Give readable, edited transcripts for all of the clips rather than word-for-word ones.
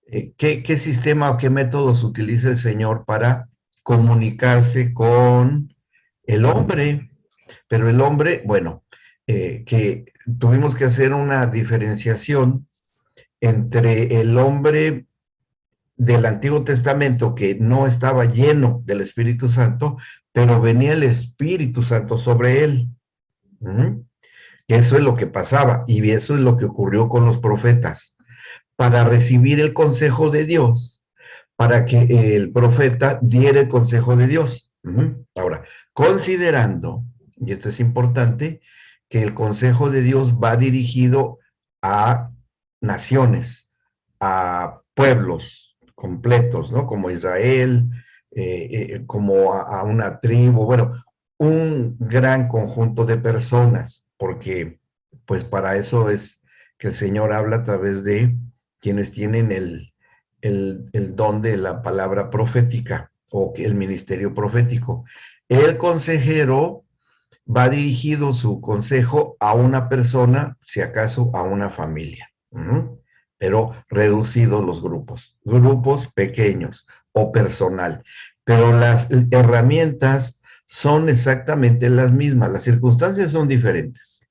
¿qué sistema o qué métodos utiliza el Señor para comunicarse con el hombre? Pero el hombre, bueno, que tuvimos que hacer una diferenciación entre el hombre del Antiguo Testamento que no estaba lleno del Espíritu Santo, pero venía el Espíritu Santo sobre él. ¿Mm? Eso es lo que pasaba y eso es lo que ocurrió con los profetas. Para recibir el consejo de Dios, para que el profeta diera el consejo de Dios. Ahora, considerando, y esto es importante, que el consejo de Dios va dirigido a naciones, a pueblos completos, ¿no? Como Israel, como a una tribu, bueno, un gran conjunto de personas, porque pues para eso es que el Señor habla a través de quienes tienen el don de la palabra profética o el ministerio profético. El consejero va dirigido su consejo a una persona, si acaso a una familia. Pero reducidos los grupos pequeños o personal. Pero las herramientas son exactamente las mismas, las circunstancias son diferentes,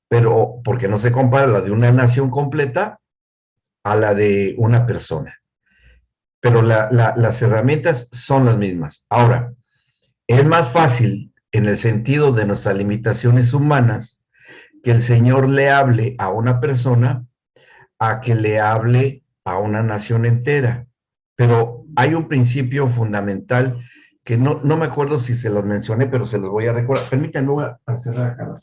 pero porque no se compara la de una nación completa a la de una persona. Pero las herramientas son las mismas. Ahora, es más fácil en el sentido de nuestras limitaciones humanas que el Señor le hable a una persona a que le hable a una nación entera. Pero hay un principio fundamental que no me acuerdo si se los mencioné, pero se los voy a recordar. Permítanme, voy a cerrar acá.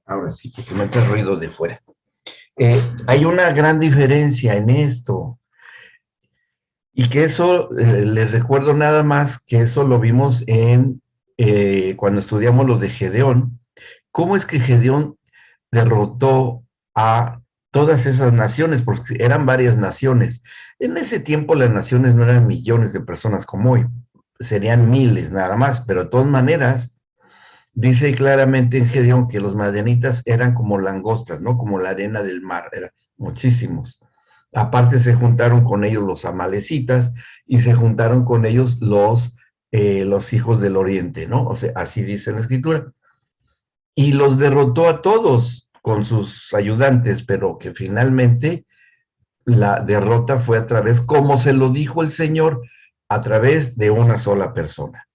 Ahora sí, porque me entra ruido de fuera. Hay una gran diferencia en esto. Y que eso, les recuerdo nada más que eso lo vimos cuando estudiamos los de Gedeón. ¿Cómo es que Gedeón derrotó a todas esas naciones? Porque eran varias naciones. En ese tiempo las naciones no eran millones de personas como hoy, serían miles nada más, pero de todas maneras, dice claramente en Gedeón que los madianitas eran como langostas, ¿no? Como la arena del mar, eran muchísimos. Aparte se juntaron con ellos los amalecitas y se juntaron con ellos los hijos del oriente, ¿no? O sea, así dice la escritura. Y los derrotó a todos con sus ayudantes, pero que finalmente la derrota fue a través, como se lo dijo el Señor, a través de una sola persona.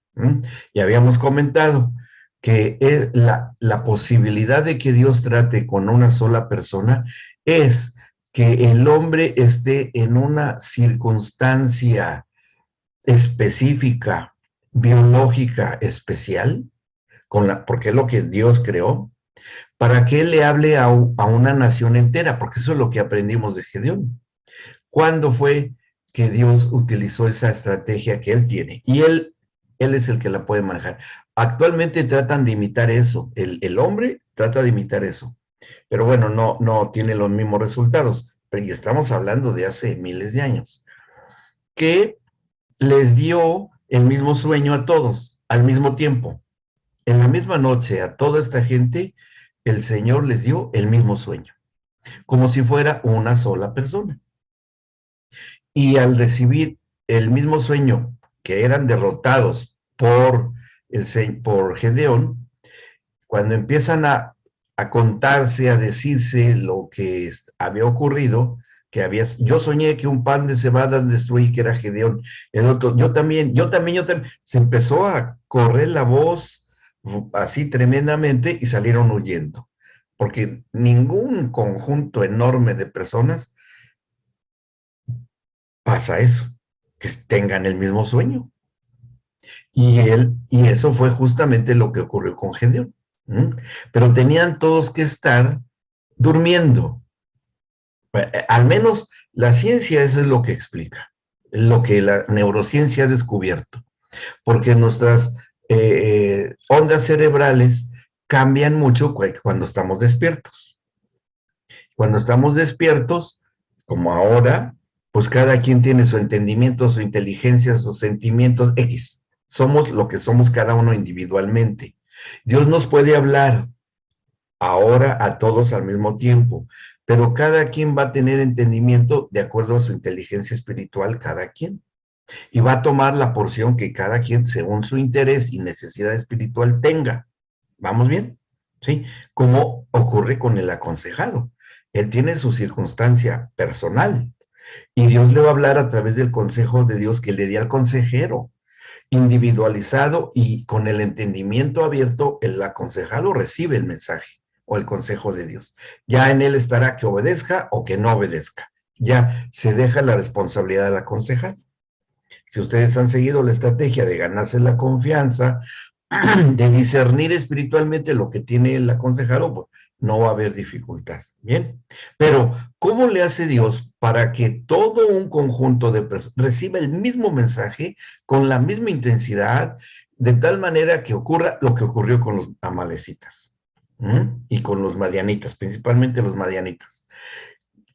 Y habíamos comentado que la posibilidad de que Dios trate con una sola persona es que el hombre esté en una circunstancia específica, biológica, especial, porque es lo que Dios creó, para que Él le hable a una nación entera, porque eso es lo que aprendimos de Gedeón. ¿Cuándo fue que Dios utilizó esa estrategia que Él tiene? Y Él es el que la puede manejar. Actualmente tratan de imitar eso, el hombre trata de imitar eso, pero bueno, no tiene los mismos resultados, pero estamos hablando de hace miles de años, que les dio el mismo sueño a todos, al mismo tiempo. En la misma noche, a toda esta gente, el Señor les dio el mismo sueño, como si fuera una sola persona. Y al recibir el mismo sueño, que eran derrotados por Gedeón, cuando empiezan a contarse, a decirse lo que había ocurrido, yo soñé que un pan de cebada destruí, que era Gedeón, el otro, yo también, se empezó a correr la voz así tremendamente y salieron huyendo, porque ningún conjunto enorme de personas pasa eso, que tengan el mismo sueño. Y eso fue justamente lo que ocurrió con Gedeón. Pero tenían todos que estar durmiendo. Al menos la ciencia eso es lo que explica, lo que la neurociencia ha descubierto, porque nuestras ondas cerebrales cambian mucho cuando estamos despiertos. Cuando estamos despiertos, como ahora, pues cada quien tiene su entendimiento, su inteligencia, sus sentimientos X. Somos lo que somos cada uno individualmente. Dios nos puede hablar ahora a todos al mismo tiempo, pero cada quien va a tener entendimiento de acuerdo a su inteligencia espiritual, cada quien. Y va a tomar la porción que cada quien, según su interés y necesidad espiritual, tenga. ¿Vamos bien? ¿Sí? Como ocurre con el aconsejado. Él tiene su circunstancia personal y Dios le va a hablar a través del consejo de Dios que le di al consejero, individualizado y con el entendimiento abierto, el aconsejado recibe el mensaje o el consejo de Dios. Ya en él estará que obedezca o que no obedezca. Ya se deja la responsabilidad del aconsejado. Si ustedes han seguido la estrategia de ganarse la confianza, de discernir espiritualmente lo que tiene el aconsejado, pues no va a haber dificultad. Bien, pero ¿cómo le hace Dios para que todo un conjunto de personas reciba el mismo mensaje con la misma intensidad, de tal manera que ocurra lo que ocurrió con los amalecitas? Y con los madianitas, principalmente los madianitas?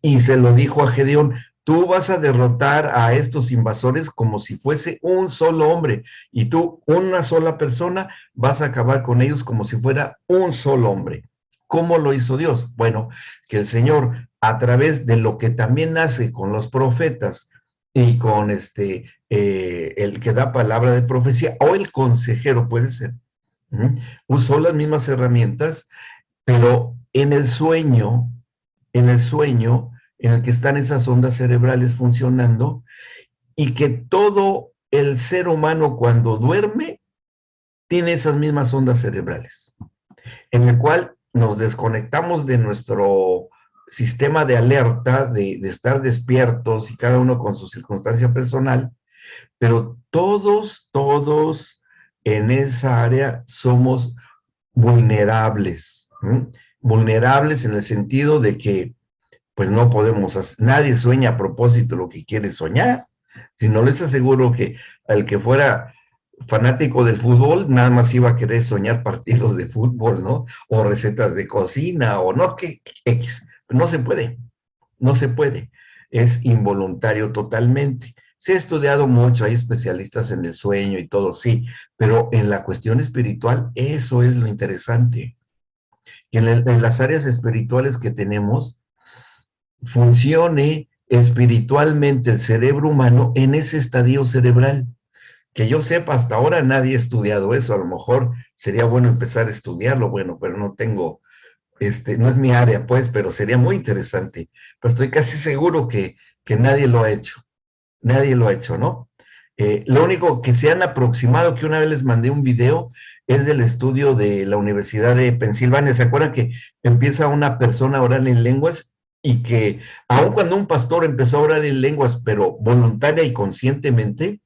Y se lo dijo a Gedeón: tú vas a derrotar a estos invasores como si fuese un solo hombre, y tú, una sola persona, vas a acabar con ellos como si fuera un solo hombre. ¿Cómo lo hizo Dios? Bueno, que el Señor, a través de lo que también hace con los profetas y con el que da palabra de profecía, o el consejero puede ser, usó las mismas herramientas, pero en el sueño en el que están esas ondas cerebrales funcionando, y que todo el ser humano cuando duerme tiene esas mismas ondas cerebrales, en el cual nos desconectamos de nuestro sistema de alerta, de estar despiertos y cada uno con su circunstancia personal, pero todos en esa área somos vulnerables, ¿sí? Vulnerables en el sentido de que pues no podemos hacer, nadie sueña a propósito lo que quiere soñar. Si no, les aseguro que al que fuera fanático del fútbol, nada más iba a querer soñar partidos de fútbol, ¿no? O recetas de cocina, o no, que X. No se puede, no se puede. Es involuntario totalmente. Se ha estudiado mucho, hay especialistas en el sueño y todo, sí, pero en la cuestión espiritual, eso es lo interesante. Y en las áreas espirituales que tenemos, funcione espiritualmente el cerebro humano en ese estadio cerebral. Que yo sepa, hasta ahora nadie ha estudiado eso. A lo mejor sería bueno empezar a estudiarlo, bueno, pero no tengo, no es mi área, pues, pero sería muy interesante. Pero estoy casi seguro que nadie lo ha hecho. Nadie lo ha hecho, ¿no? Lo único que se han aproximado, que una vez les mandé un video, es del estudio de la Universidad de Pensilvania. ¿Se acuerdan que empieza una persona a orar en lenguas y que, aun cuando un pastor empezó a orar en lenguas, pero voluntaria y conscientemente,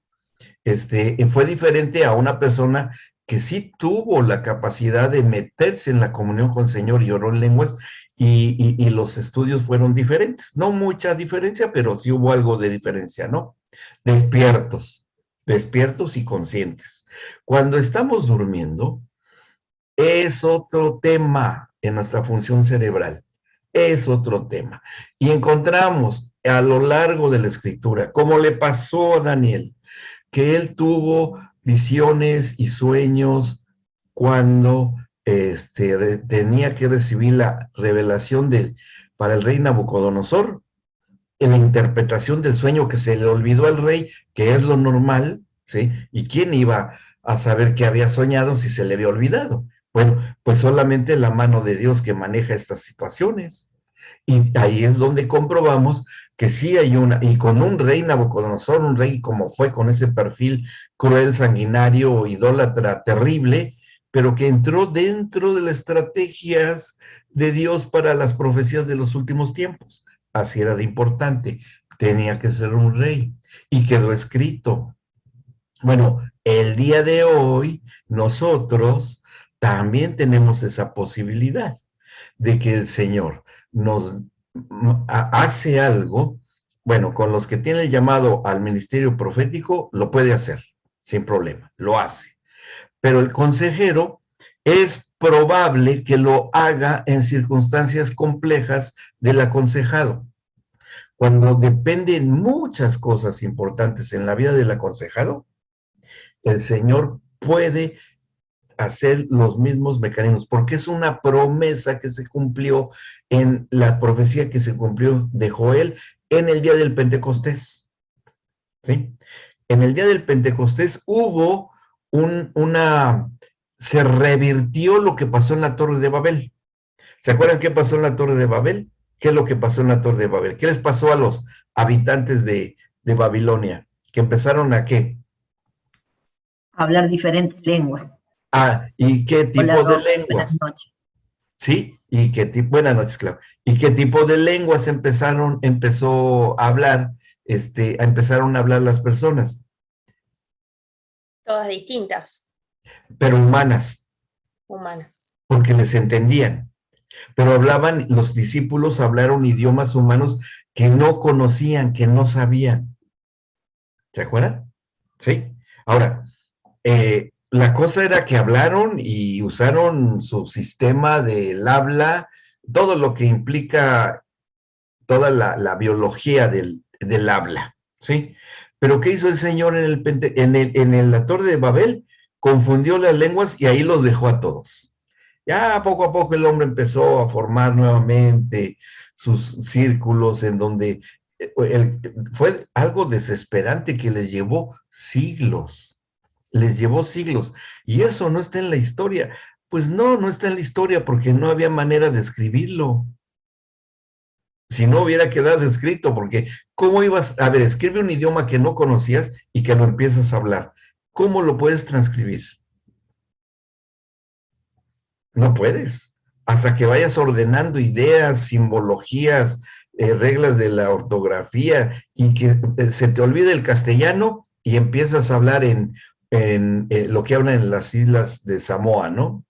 fue diferente a una persona que sí tuvo la capacidad de meterse en la comunión con el Señor y oró en lenguas, y los estudios fueron diferentes? No mucha diferencia, pero sí hubo algo de diferencia, ¿no? Despiertos, despiertos y conscientes. Cuando estamos durmiendo, es otro tema en nuestra función cerebral, es otro tema. Y encontramos a lo largo de la escritura, como le pasó a Daniel, que él tuvo visiones y sueños cuando tenía que recibir la revelación para el rey Nabucodonosor, en la interpretación del sueño, que se le olvidó al rey, que es lo normal, ¿sí? ¿Y quién iba a saber que había soñado si se le había olvidado? Bueno, pues solamente la mano de Dios que maneja estas situaciones. Y ahí es donde comprobamos que sí hay una, y con un rey Nabucodonosor, un rey como fue, con ese perfil cruel, sanguinario, idólatra, terrible, pero que entró dentro de las estrategias de Dios para las profecías de los últimos tiempos. Así era de importante, tenía que ser un rey, y quedó escrito. Bueno, el día de hoy nosotros también tenemos esa posibilidad de que el Señor nos hace algo. Bueno, con los que tiene el llamado al ministerio profético, lo puede hacer, sin problema, lo hace. Pero el consejero es probable que lo haga en circunstancias complejas del aconsejado. Cuando dependen muchas cosas importantes en la vida del aconsejado, el Señor puede hacer los mismos mecanismos, porque es una promesa que se cumplió en la profecía que se cumplió de Joel en el día del Pentecostés, ¿sí? En el día del Pentecostés hubo se revirtió lo que pasó en la Torre de Babel. ¿Se acuerdan qué pasó en la Torre de Babel? ¿Qué es lo que pasó en la Torre de Babel? ¿Qué les pasó a los habitantes de Babilonia? Que empezaron a qué. Hablar diferentes lenguas. Ah, ¿y qué Hola, tipo de buenas lenguas? noches. ¿Sí? ¿Y qué tipo? Buenas noches, claro. ¿Y qué tipo de lenguas empezó a hablar, empezaron a hablar las personas? Todas distintas, Pero humanas, humanas. porque les entendían. Pero los discípulos hablaron idiomas humanos que no conocían, que no sabían. ¿Se acuerdan? Sí. Ahora, la cosa era que hablaron y usaron su sistema del habla, todo lo que implica toda la biología del habla, ¿sí? Pero ¿qué hizo el Señor en la Torre de Babel? Confundió las lenguas y ahí los dejó a todos. Ya poco a poco el hombre empezó a formar nuevamente sus círculos en donde fue algo desesperante que les llevó siglos, y eso no está en la historia. Pues no, no está en la historia porque no había manera de escribirlo. Si no hubiera quedado escrito, porque ¿cómo ibas? A ver, escribe un idioma que no conocías y que lo empiezas a hablar. ¿Cómo lo puedes transcribir? No puedes. Hasta que vayas ordenando ideas, simbologías, reglas de la ortografía y que se te olvide el castellano y empiezas a hablar en lo que hablan en las islas de Samoa, ¿no?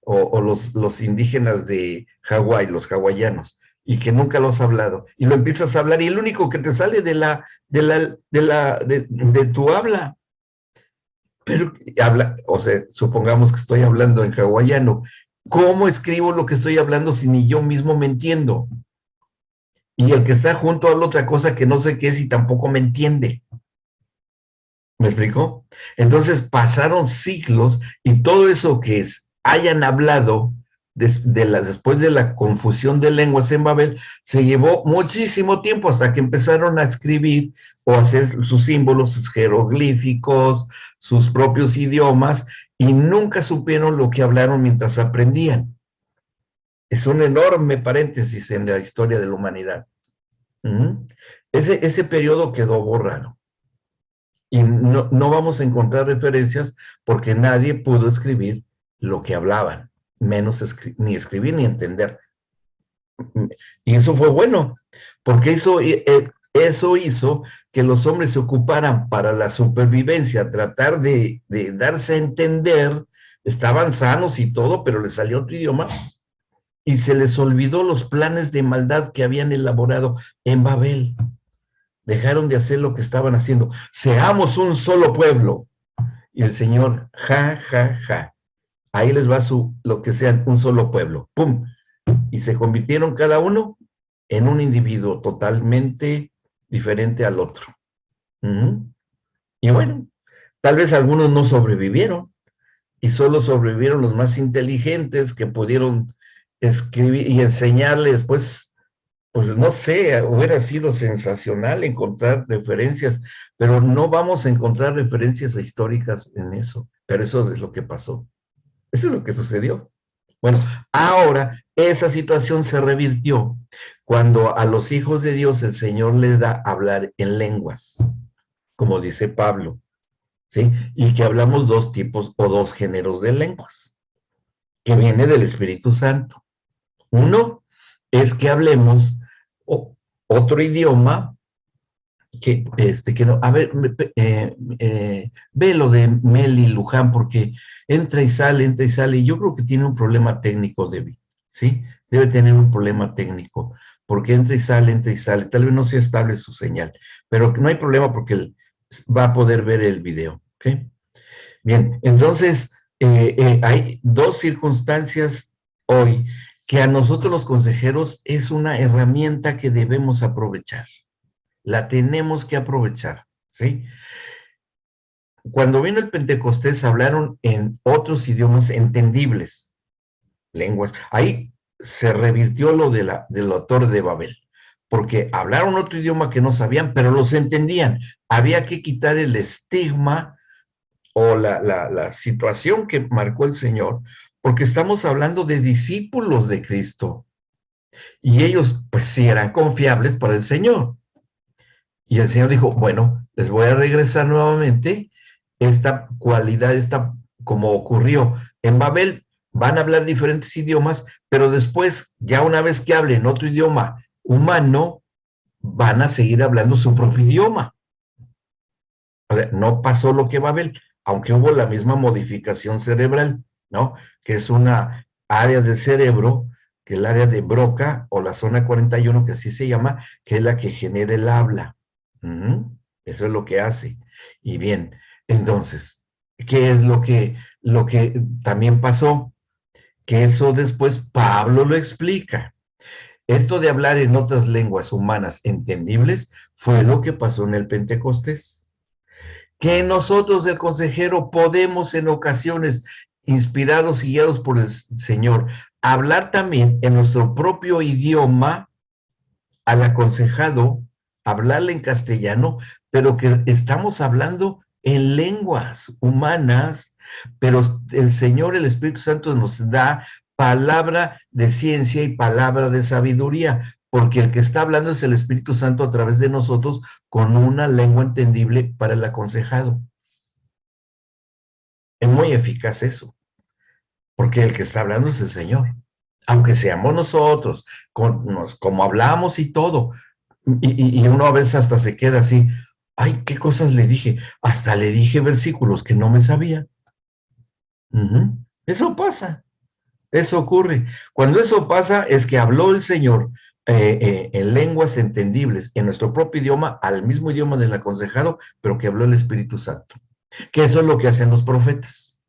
O los indígenas de Hawái, los hawaianos, y que nunca lo has hablado. Y lo empiezas a hablar y el único que te sale de tu habla. Pero habla, o sea, supongamos que estoy hablando en hawaiano. ¿Cómo escribo lo que estoy hablando si ni yo mismo me entiendo? Y el que está junto habla otra cosa que no sé qué es y tampoco me entiende. ¿Me explico? Entonces pasaron siglos y todo eso que hayan hablado después de la confusión de lenguas en Babel, se llevó muchísimo tiempo hasta que empezaron a escribir o a hacer sus símbolos, sus jeroglíficos, sus propios idiomas, y nunca supieron lo que hablaron mientras aprendían. Es un enorme paréntesis en la historia de la humanidad. Ese periodo quedó borrado. Y no vamos a encontrar referencias porque nadie pudo escribir lo que hablaban, menos ni escribir ni entender. Y eso fue bueno, porque eso hizo que los hombres se ocuparan para la supervivencia, tratar de darse a entender. Estaban sanos y todo, pero les salió otro idioma y se les olvidó los planes de maldad que habían elaborado en Babel. Dejaron de hacer lo que estaban haciendo. Seamos un solo pueblo. Y el Señor, ja, ja, ja. Ahí les va lo que sean, un solo pueblo. ¡Pum! Y se convirtieron cada uno en un individuo totalmente diferente al otro. Y bueno, tal vez algunos no sobrevivieron y solo sobrevivieron los más inteligentes que pudieron escribir y enseñarles, después. Pues no sé, hubiera sido sensacional encontrar referencias, pero no vamos a encontrar referencias históricas en eso, pero eso es lo que pasó. Eso es lo que sucedió. Bueno, ahora esa situación se revirtió cuando a los hijos de Dios el Señor les da hablar en lenguas, como dice Pablo, ¿sí? Y que hablamos dos tipos o dos géneros de lenguas, que viene del Espíritu Santo. Uno es que hablemos otro idioma que no, a ver, ve lo de Meli Luján, porque entra y sale, y yo creo que tiene un problema técnico, David, ¿sí? Debe tener un problema técnico, porque entra y sale, tal vez no sea estable su señal, pero no hay problema porque él va a poder ver el video, ¿ok? Bien, entonces, hay dos circunstancias hoy que a nosotros los consejeros es una herramienta que debemos aprovechar. La tenemos que aprovechar, ¿sí? cuando vino el Pentecostés hablaron en otros idiomas entendibles, lenguas. Ahí se revirtió lo de la Torre de Babel, porque hablaron otro idioma que no sabían, pero los entendían. Había que quitar el estigma o la situación que marcó el Señor, porque estamos hablando de discípulos de Cristo. Y ellos, pues sí, eran confiables para el Señor. Y el Señor dijo, bueno, les voy a regresar nuevamente esta cualidad, como ocurrió en Babel, van a hablar diferentes idiomas, pero después, ya una vez que hablen otro idioma humano, van a seguir hablando su propio idioma. O sea, no pasó lo que Babel, aunque hubo la misma modificación cerebral, ¿no? Que es una área del cerebro, que es el área de Broca, o la zona 41, que así se llama, que es la que genera el habla. Eso es lo que hace. Y bien, entonces, ¿qué es lo que también pasó? Que eso después Pablo lo explica. Esto de hablar en otras lenguas humanas entendibles fue lo que pasó en el Pentecostés. Que nosotros, el consejero, podemos en ocasiones, inspirados y guiados por el Señor, hablar también en nuestro propio idioma al aconsejado, hablarle en castellano, pero que estamos hablando en lenguas humanas, pero el Señor, el Espíritu Santo, nos da palabra de ciencia y palabra de sabiduría, porque el que está hablando es el Espíritu Santo a través de nosotros con una lengua entendible para el aconsejado. Es muy eficaz eso, porque el que está hablando es el Señor. Aunque seamos nosotros, como hablamos y todo, y uno a veces hasta se queda así, ay, ¿qué cosas le dije? Hasta le dije versículos que no me sabía. Eso pasa, eso ocurre. Cuando eso pasa es que habló el Señor en lenguas entendibles, en nuestro propio idioma, al mismo idioma del aconsejado, pero que habló el Espíritu Santo. Que eso es lo que hacen los profetas.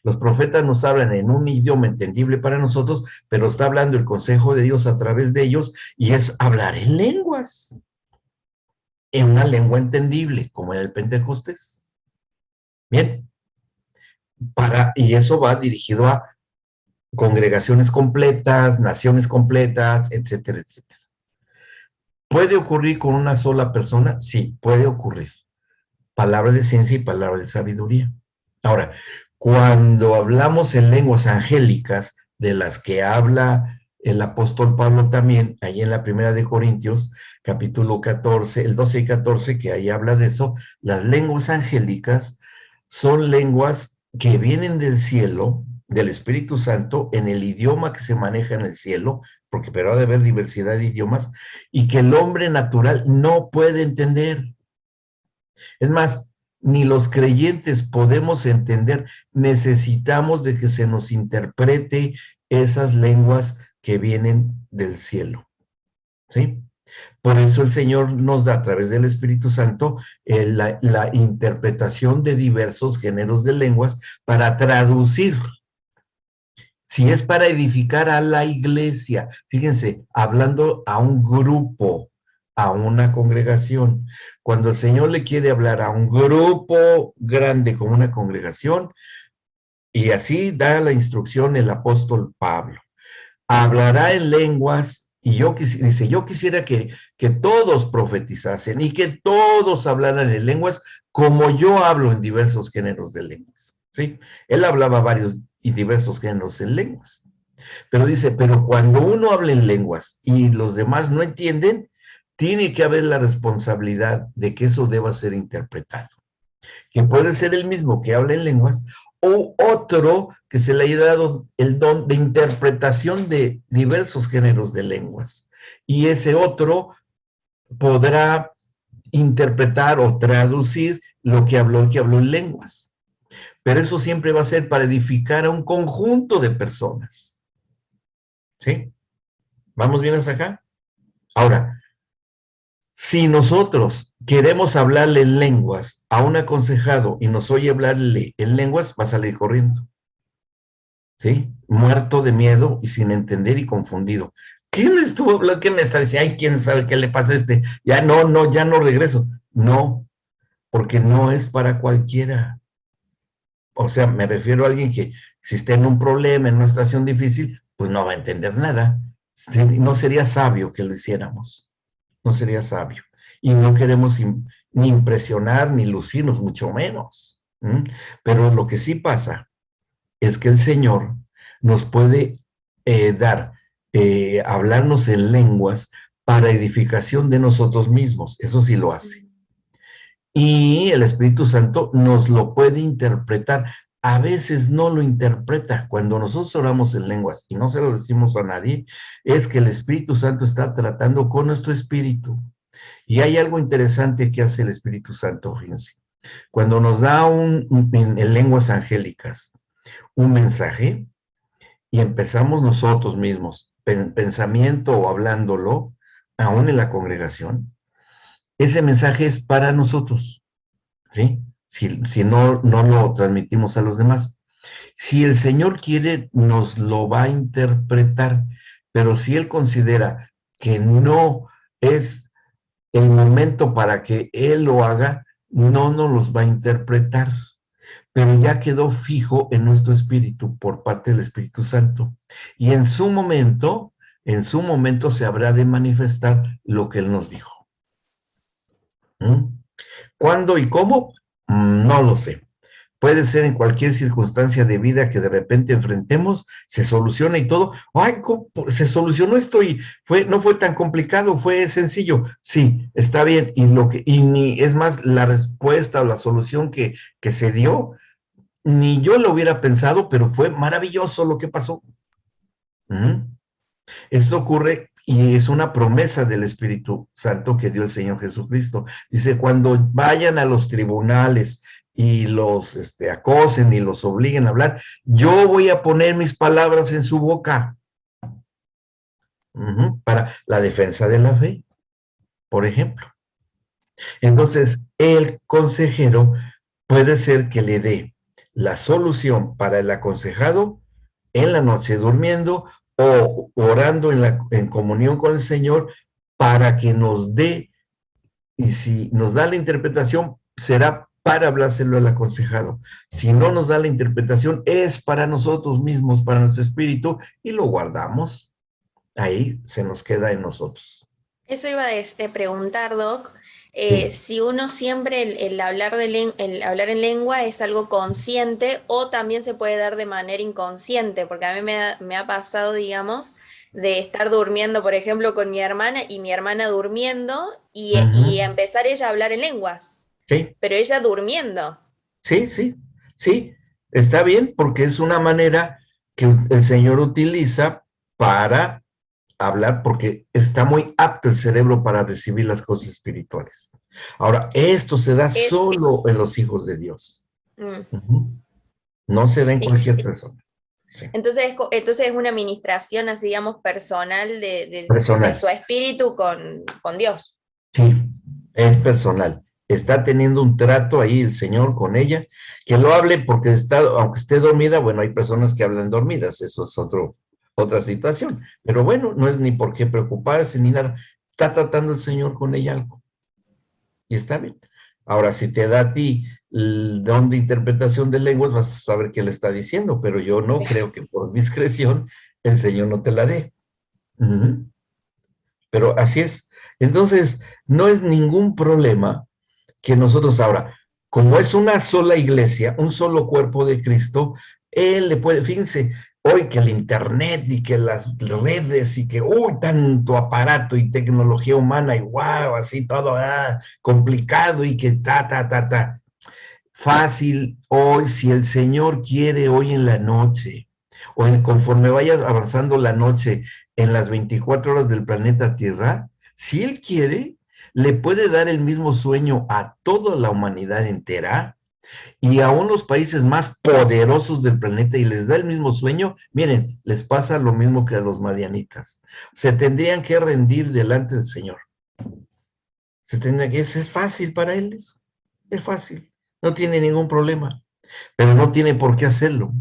Los profetas nos hablan en un idioma entendible para nosotros, pero está hablando el consejo de Dios a través de ellos, y es hablar en lenguas, en una lengua entendible, como en el Pentecostés. Bien, y eso va dirigido a congregaciones completas, naciones completas, etcétera, etcétera. ¿Puede ocurrir con una sola persona? Sí, puede ocurrir. Palabra de ciencia y palabra de sabiduría. Ahora, cuando hablamos en lenguas angélicas, de las que habla el apóstol Pablo también, ahí en la primera de Corintios, capítulo 14, el 12 y 14, que ahí habla de eso, las lenguas angélicas son lenguas que vienen del cielo, del Espíritu Santo, en el idioma que se maneja en el cielo, pero ha de haber diversidad de idiomas, y que el hombre natural no puede entender. Es más, ni los creyentes podemos entender, necesitamos de que se nos interprete esas lenguas que vienen del cielo, ¿sí? Por eso el Señor nos da a través del Espíritu Santo la interpretación de diversos géneros de lenguas para traducir. Si es para edificar a la iglesia, fíjense, hablando a un grupo, a una congregación. Cuando el Señor le quiere hablar a un grupo grande como una congregación, y así da la instrucción el apóstol Pablo, hablará en lenguas, y dice, yo quisiera que todos profetizasen y que todos hablaran en lenguas como yo hablo en diversos géneros de lenguas, ¿sí? Él hablaba varios y diversos géneros en lenguas, pero dice, pero cuando uno habla en lenguas y los demás no entienden, tiene que haber la responsabilidad de que eso deba ser interpretado. Que puede ser el mismo que habla en lenguas o otro que se le haya dado el don de interpretación de diversos géneros de lenguas. Y ese otro podrá interpretar o traducir lo que habló en lenguas. Pero eso siempre va a ser para edificar a un conjunto de personas. ¿Sí? ¿Vamos bien hasta acá? Ahora, si nosotros queremos hablarle en lenguas a un aconsejado y nos oye hablarle en lenguas, va a salir corriendo. ¿Sí? Muerto de miedo y sin entender y confundido. ¿Qué me estuvo hablando? ¿Qué me está diciendo? Ay, quién sabe qué le pasa a este. Ya no regreso. No. porque no es para cualquiera. O sea, me refiero a alguien que si está en un problema, en una situación difícil, pues no va a entender nada. No sería sabio que lo hiciéramos. No sería sabio. Y no queremos ni impresionar ni lucirnos, mucho menos. ¿Mm? Pero lo que sí pasa es que el Señor nos puede hablarnos en lenguas para edificación de nosotros mismos. Eso sí lo hace. Y el Espíritu Santo nos lo puede interpretar. A veces no lo interpreta. Cuando nosotros oramos en lenguas y no se lo decimos a nadie, es que el Espíritu Santo está tratando con nuestro espíritu. Y hay algo interesante que hace el Espíritu Santo, fíjense. Cuando nos da en lenguas angélicas un mensaje y empezamos nosotros mismos, pensamiento o hablándolo, aún en la congregación, ese mensaje es para nosotros, ¿sí? Si no lo transmitimos a los demás. Si el Señor quiere, nos lo va a interpretar, pero si Él considera que no es el momento para que Él lo haga, no nos los va a interpretar, pero ya quedó fijo en nuestro espíritu por parte del Espíritu Santo. Y en su momento se habrá de manifestar lo que Él nos dijo. ¿Mm? ¿Cuándo y cómo? No lo sé. Puede ser en cualquier circunstancia de vida que de repente enfrentemos, se soluciona y todo. ¡Ay, cómo se solucionó esto y no fue tan complicado, fue sencillo! Sí, está bien. Y ni es más, la respuesta o la solución que se dio, ni yo lo hubiera pensado, pero fue maravilloso lo que pasó. Esto ocurre y es una promesa del Espíritu Santo que dio el Señor Jesucristo. Dice, cuando vayan a los tribunales y los acosen y los obliguen a hablar, yo voy a poner mis palabras en su boca. Para la defensa de la fe, por ejemplo. Entonces, el consejero puede ser que le dé la solución para el aconsejado en la noche durmiendo o orando en comunión con el Señor para que nos dé, y si nos da la interpretación, será para hablárselo al aconsejado. Si no nos da la interpretación, es para nosotros mismos, para nuestro espíritu, y lo guardamos. Ahí se nos queda en nosotros. Eso iba a preguntar, Doc, Sí. si uno siempre el hablar el hablar en lengua es algo consciente o también se puede dar de manera inconsciente, porque a mí me ha pasado, digamos, de estar durmiendo, por ejemplo, con mi hermana y mi hermana durmiendo y empezar ella a hablar en lenguas, Sí. pero ella durmiendo. Sí, está bien porque es una manera que el Señor utiliza para hablar porque está muy apto el cerebro para recibir las cosas espirituales. Ahora, esto se da solo en los hijos de Dios. No se da en cualquier persona. Sí. Entonces es una administración, así digamos, personal de su espíritu con Dios. Sí, es personal. Está teniendo un trato ahí el Señor con ella, que lo hable porque aunque esté dormida, bueno, hay personas que hablan dormidas, eso es otra situación. Pero bueno, no es ni por qué preocuparse ni nada. Está tratando el Señor con ella algo. Y está bien. Ahora, si te da a ti el don de interpretación de lenguas, vas a saber qué le está diciendo, pero yo no creo que por discreción el Señor no te la dé. Pero así es. Entonces, no es ningún problema que nosotros ahora, como es una sola iglesia, un solo cuerpo de Cristo, Él le puede, fíjense, hoy que el internet y que las redes y que, tanto aparato y tecnología humana y wow, así todo complicado y que fácil hoy, si el Señor quiere hoy en la noche, o conforme vaya avanzando la noche en las 24 horas del planeta Tierra, si Él quiere, le puede dar el mismo sueño a toda la humanidad entera y a unos países más poderosos del planeta y les da el mismo sueño. Miren, les pasa lo mismo que a los madianitas. Se tendrían que rendir delante del Señor. Es fácil para Él eso. Es fácil. No tiene ningún problema. Pero no tiene por qué hacerlo.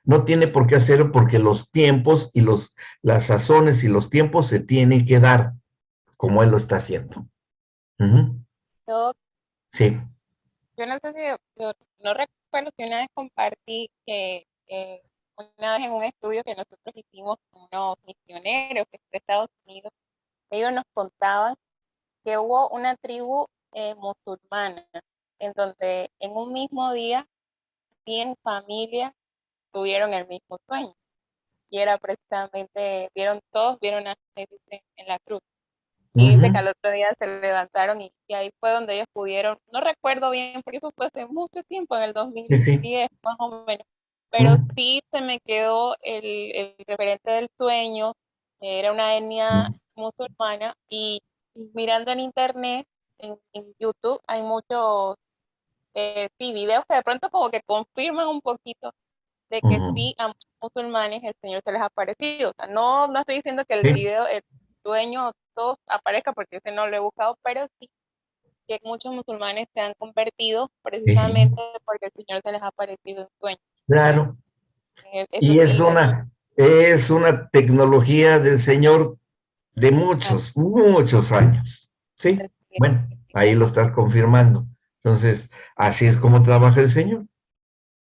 No tiene por qué hacerlo porque los tiempos y las sazones y los tiempos se tienen que dar como Él lo está haciendo. Sí. yo no sé si, no recuerdo si una vez compartí que una vez en un estudio que nosotros hicimos con unos misioneros que de Estados Unidos, ellos nos contaban que hubo una tribu musulmana en donde en un mismo día 100 familias tuvieron el mismo sueño. Y era precisamente, todos vieron a Jesús en la cruz. Y dice que al otro día se levantaron y ahí fue donde ellos pudieron, no recuerdo bien, porque eso fue hace mucho tiempo, en el 2010 Sí. más o menos, pero sí se me quedó el referente del sueño, era una etnia musulmana, y mirando en internet, en YouTube, hay muchos sí, videos que de pronto como que confirman un poquito de que sí, a muchos musulmanes el Señor se les ha aparecido. O sea, no, no estoy diciendo que el Sí. video, el dueño, todos aparezca, porque ese no lo he buscado, pero sí que muchos musulmanes se han convertido precisamente porque el Señor se les ha aparecido en sueños. Claro. Eso Y sí, es una tecnología del Señor de muchos años. ¿Sí? Bueno, ahí lo estás confirmando. Entonces, así es como trabaja el Señor.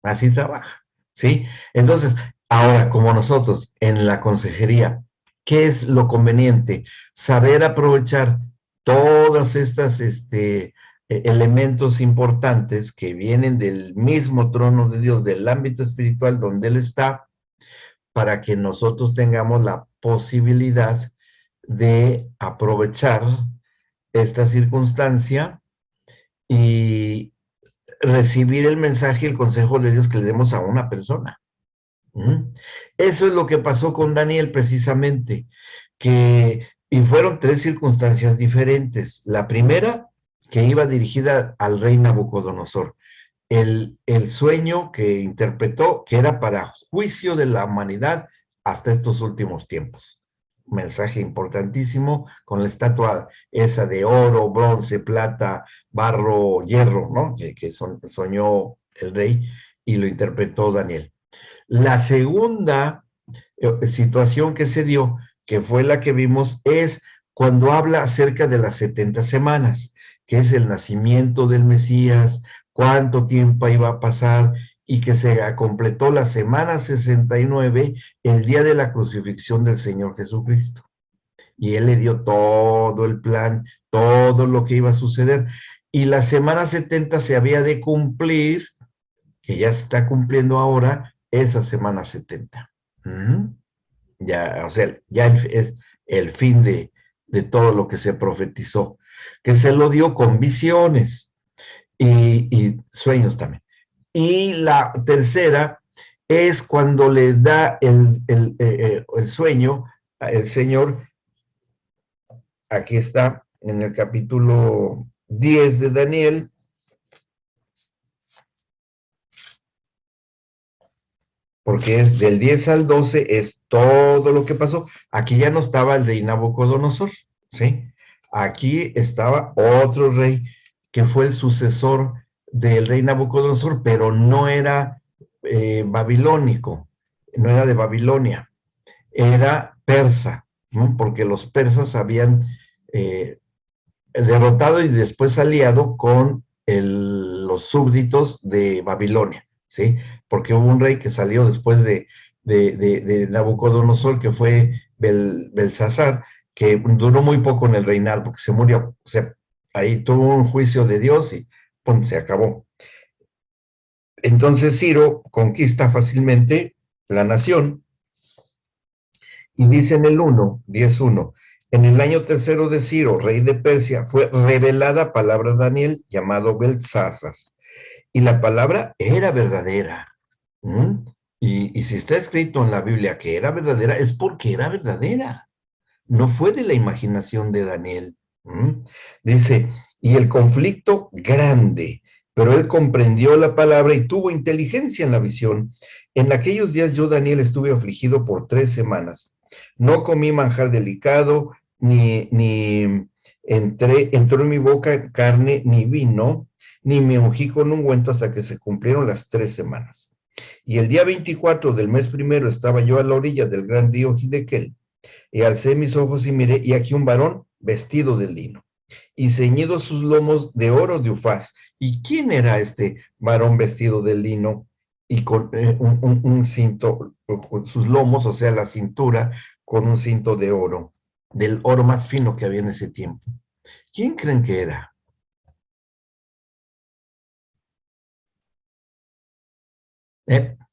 Así trabaja. ¿Sí? Entonces, ahora, como nosotros en la consejería, ¿qué es lo conveniente? Saber aprovechar todas estas elementos importantes que vienen del mismo trono de Dios, del ámbito espiritual donde Él está, para que nosotros tengamos la posibilidad de aprovechar esta circunstancia y recibir el mensaje y el consejo de Dios que le demos a una persona. Eso es lo que pasó con Daniel precisamente, y fueron tres circunstancias diferentes. La primera, que iba dirigida al rey Nabucodonosor. El sueño que interpretó, que era para juicio de la humanidad hasta estos últimos tiempos. Mensaje importantísimo con la estatua esa de oro, bronce, plata, barro, hierro, ¿no? Que soñó el rey y lo interpretó Daniel. La segunda situación que se dio, que fue la que vimos, es cuando habla acerca de las 70 semanas, que es el nacimiento del Mesías, cuánto tiempo iba a pasar, y que se completó la semana 69, el día de la crucifixión del Señor Jesucristo. Y Él le dio todo el plan, todo lo que iba a suceder. Y la semana 70 se había de cumplir, que ya se está cumpliendo ahora, esa semana 70. Ya, o sea, ya es el fin de todo lo que se profetizó, que se lo dio con visiones y sueños también. Y la tercera es cuando le da el sueño al Señor. Aquí está en el capítulo 10 de Daniel. Porque es del 10 al 12, es todo lo que pasó. Aquí ya no estaba el rey Nabucodonosor, ¿sí? Aquí estaba otro rey que fue el sucesor del rey Nabucodonosor, pero no era babilónico, no era de Babilonia, era persa, ¿no? Porque los persas habían derrotado y después aliado con los súbditos de Babilonia, ¿sí? Porque hubo un rey que salió después de Nabucodonosor, que fue Belsasar, que duró muy poco en el reinado porque se murió. O sea, ahí tuvo un juicio de Dios y ¡pum!, se acabó. Entonces Ciro conquista fácilmente la nación y dice en el 10:1, en el año tercero de Ciro, rey de Persia, fue revelada palabra a Daniel, llamado Belsasar, y la palabra era verdadera. Y si está escrito en la Biblia que era verdadera, es porque era verdadera. No fue de la imaginación de Daniel. Dice, y el conflicto grande, pero él comprendió la palabra y tuvo inteligencia en la visión. En aquellos días yo, Daniel, estuve afligido por 3 semanas. No comí manjar delicado, ni entró en mi boca carne ni vino, ni me ungí con ungüento hasta que se cumplieron las 3 semanas. Y el día 24 del mes primero estaba yo a la orilla del gran río Hidekel, y alcé mis ojos y miré, y aquí un varón vestido de lino. y ceñidos sus lomos de oro de Ufaz. ¿Y quién era este varón vestido de lino y con un cinto, con sus lomos, o sea, la cintura, con un cinto de oro, del oro más fino que había en ese tiempo? ¿Quién creen que era?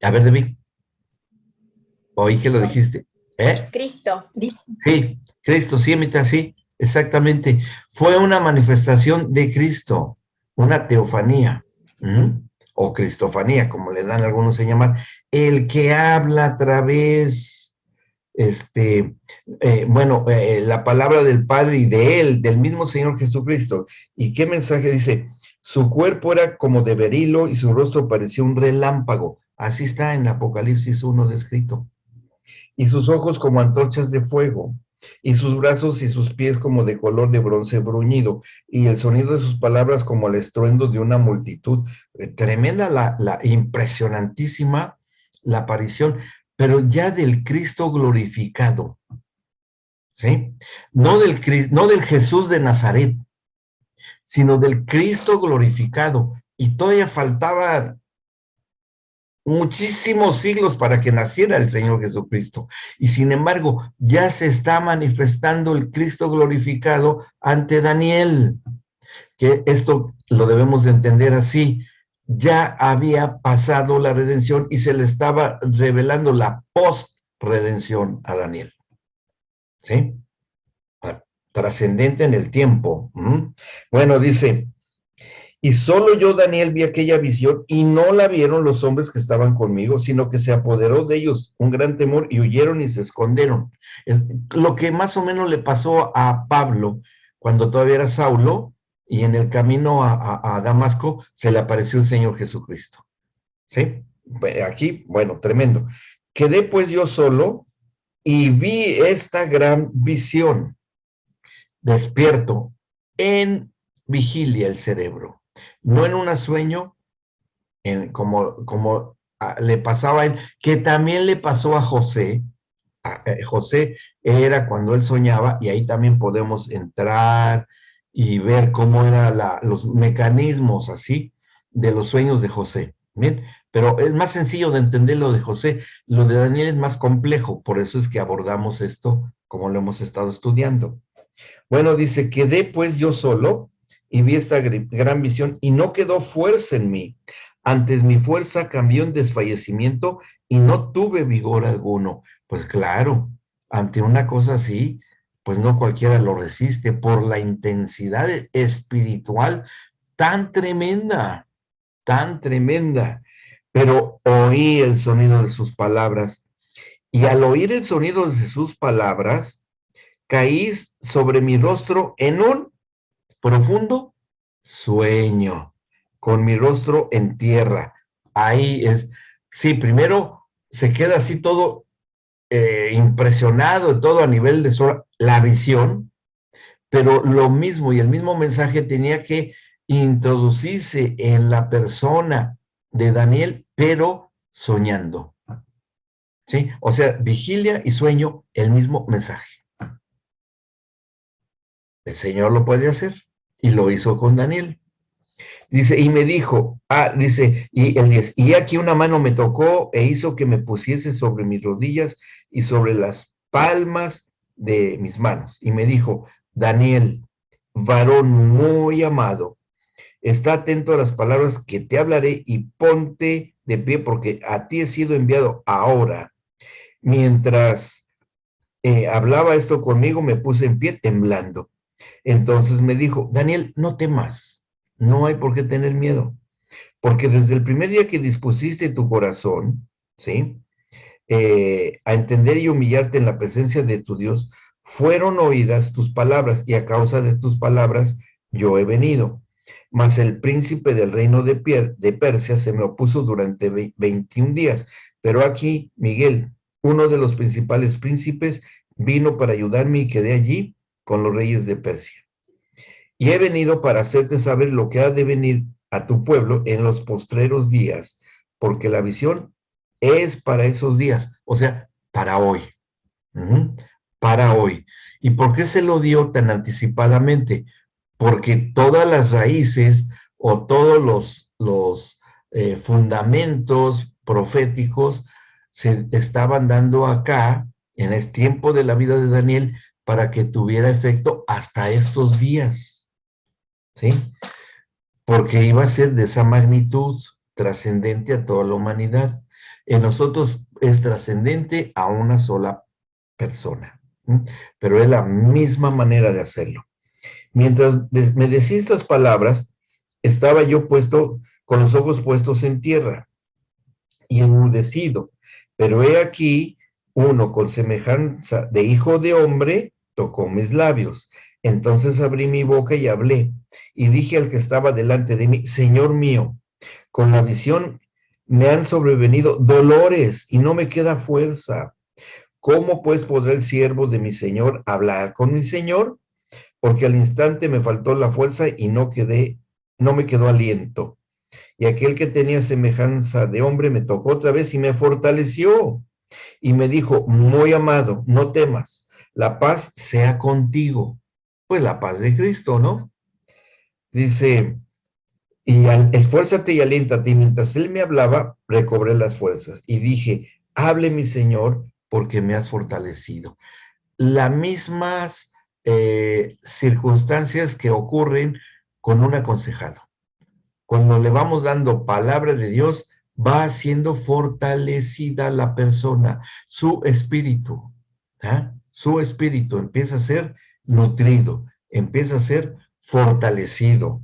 A ver, David, oí que lo dijiste. Cristo. Sí, Cristo, sí, mitad, sí, exactamente. Fue una manifestación de Cristo, una teofanía, o cristofanía, como le dan algunos a llamar, el que habla a través, la palabra del Padre y de él, del mismo Señor Jesucristo. ¿Y qué mensaje dice? Su cuerpo era como de berilo y su rostro parecía un relámpago. Así está en Apocalipsis 1 descrito. Y sus ojos como antorchas de fuego, y sus brazos y sus pies como de color de bronce bruñido, y el sonido de sus palabras como el estruendo de una multitud. Tremenda la impresionantísima la aparición, pero ya del Cristo glorificado, ¿sí? No del Jesús de Nazaret, sino del Cristo glorificado. Y todavía faltaba muchísimos siglos para que naciera el Señor Jesucristo. Y sin embargo, ya se está manifestando el Cristo glorificado ante Daniel, que esto lo debemos de entender así. Ya había pasado la redención y se le estaba revelando la post-redención a Daniel. ¿Sí? Trascendente en el tiempo. Bueno, dice, y solo yo, Daniel, vi aquella visión y no la vieron los hombres que estaban conmigo, sino que se apoderó de ellos un gran temor y huyeron y se escondieron. Es lo que más o menos le pasó a Pablo cuando todavía era Saulo y en el camino a Damasco se le apareció el Señor Jesucristo. ¿Sí? Aquí, bueno, tremendo. Quedé pues yo solo y vi esta gran visión, despierto, en vigilia el cerebro. No en un sueño, como le pasaba a él, que también le pasó a José. José era cuando él soñaba, y ahí también podemos entrar y ver cómo eran los mecanismos así de los sueños de José. Bien, pero es más sencillo de entender lo de José, lo de Daniel es más complejo, por eso es que abordamos esto como lo hemos estado estudiando. Bueno, dice, quedé pues yo solo y vi esta gran visión y no quedó fuerza en mí. Antes mi fuerza cambió en desfallecimiento y no tuve vigor alguno. Pues claro, ante una cosa así, pues no cualquiera lo resiste por la intensidad espiritual tan tremenda, tan tremenda. Pero oí el sonido de sus palabras y al oír el sonido de sus palabras, caí sobre mi rostro en un profundo sueño, con mi rostro en tierra. Ahí es, sí, primero se queda así todo impresionado, todo a nivel de la visión, pero lo mismo y el mismo mensaje tenía que introducirse en la persona de Daniel, pero soñando. ¿Sí? O sea, vigilia y sueño, el mismo mensaje. El Señor lo puede hacer y lo hizo con Daniel. Dice, y me dijo, dice, y el 10, y aquí una mano me tocó e hizo que me pusiese sobre mis rodillas y sobre las palmas de mis manos. Y me dijo, Daniel, varón muy amado, está atento a las palabras que te hablaré y ponte de pie porque a ti he sido enviado ahora. Mientras hablaba esto conmigo, me puse en pie temblando. Entonces me dijo, Daniel, no temas, no hay por qué tener miedo, porque desde el primer día que dispusiste tu corazón, ¿sí? A entender y humillarte en la presencia de tu Dios, fueron oídas tus palabras, y a causa de tus palabras yo he venido. Mas el príncipe del reino de Persia se me opuso durante 21 días, pero aquí Miguel, uno de los principales príncipes, vino para ayudarme y quedé allí con los reyes de Persia. Y he venido para hacerte saber lo que ha de venir a tu pueblo en los postreros días, porque la visión es para esos días, o sea, para hoy. Para hoy. ¿Y por qué se lo dio tan anticipadamente? porque todas las raíces o todos los fundamentos proféticos se estaban dando acá, en el tiempo de la vida de Daniel, para que tuviera efecto hasta estos días, ¿sí? Porque iba a ser de esa magnitud, trascendente a toda la humanidad. En nosotros es trascendente a una sola persona, ¿sí? Pero es la misma manera de hacerlo. Mientras me decía estas palabras, estaba yo puesto, con los ojos puestos en tierra y enmudecido. Pero he aquí, uno con semejanza de hijo de hombre tocó mis labios. Entonces abrí mi boca y hablé, y dije al que estaba delante de mí: Señor mío, con la visión me han sobrevenido dolores y no me queda fuerza. ¿Cómo pues podrá el siervo de mi Señor hablar con mi Señor? Porque al instante me faltó la fuerza y no me quedó aliento. Y aquel que tenía semejanza de hombre me tocó otra vez y me fortaleció. Y me dijo: muy amado, no temas, la paz sea contigo. Pues la paz de Cristo, ¿no? Dice, esfuérzate y aliéntate. Y mientras él me hablaba, recobré las fuerzas. Y dije: hable mi Señor, porque me has fortalecido. Las mismas circunstancias que ocurren con un aconsejado. Cuando le vamos dando palabra de Dios, va siendo fortalecida la persona, su espíritu, ¿ah? Su espíritu empieza a ser nutrido, empieza a ser fortalecido.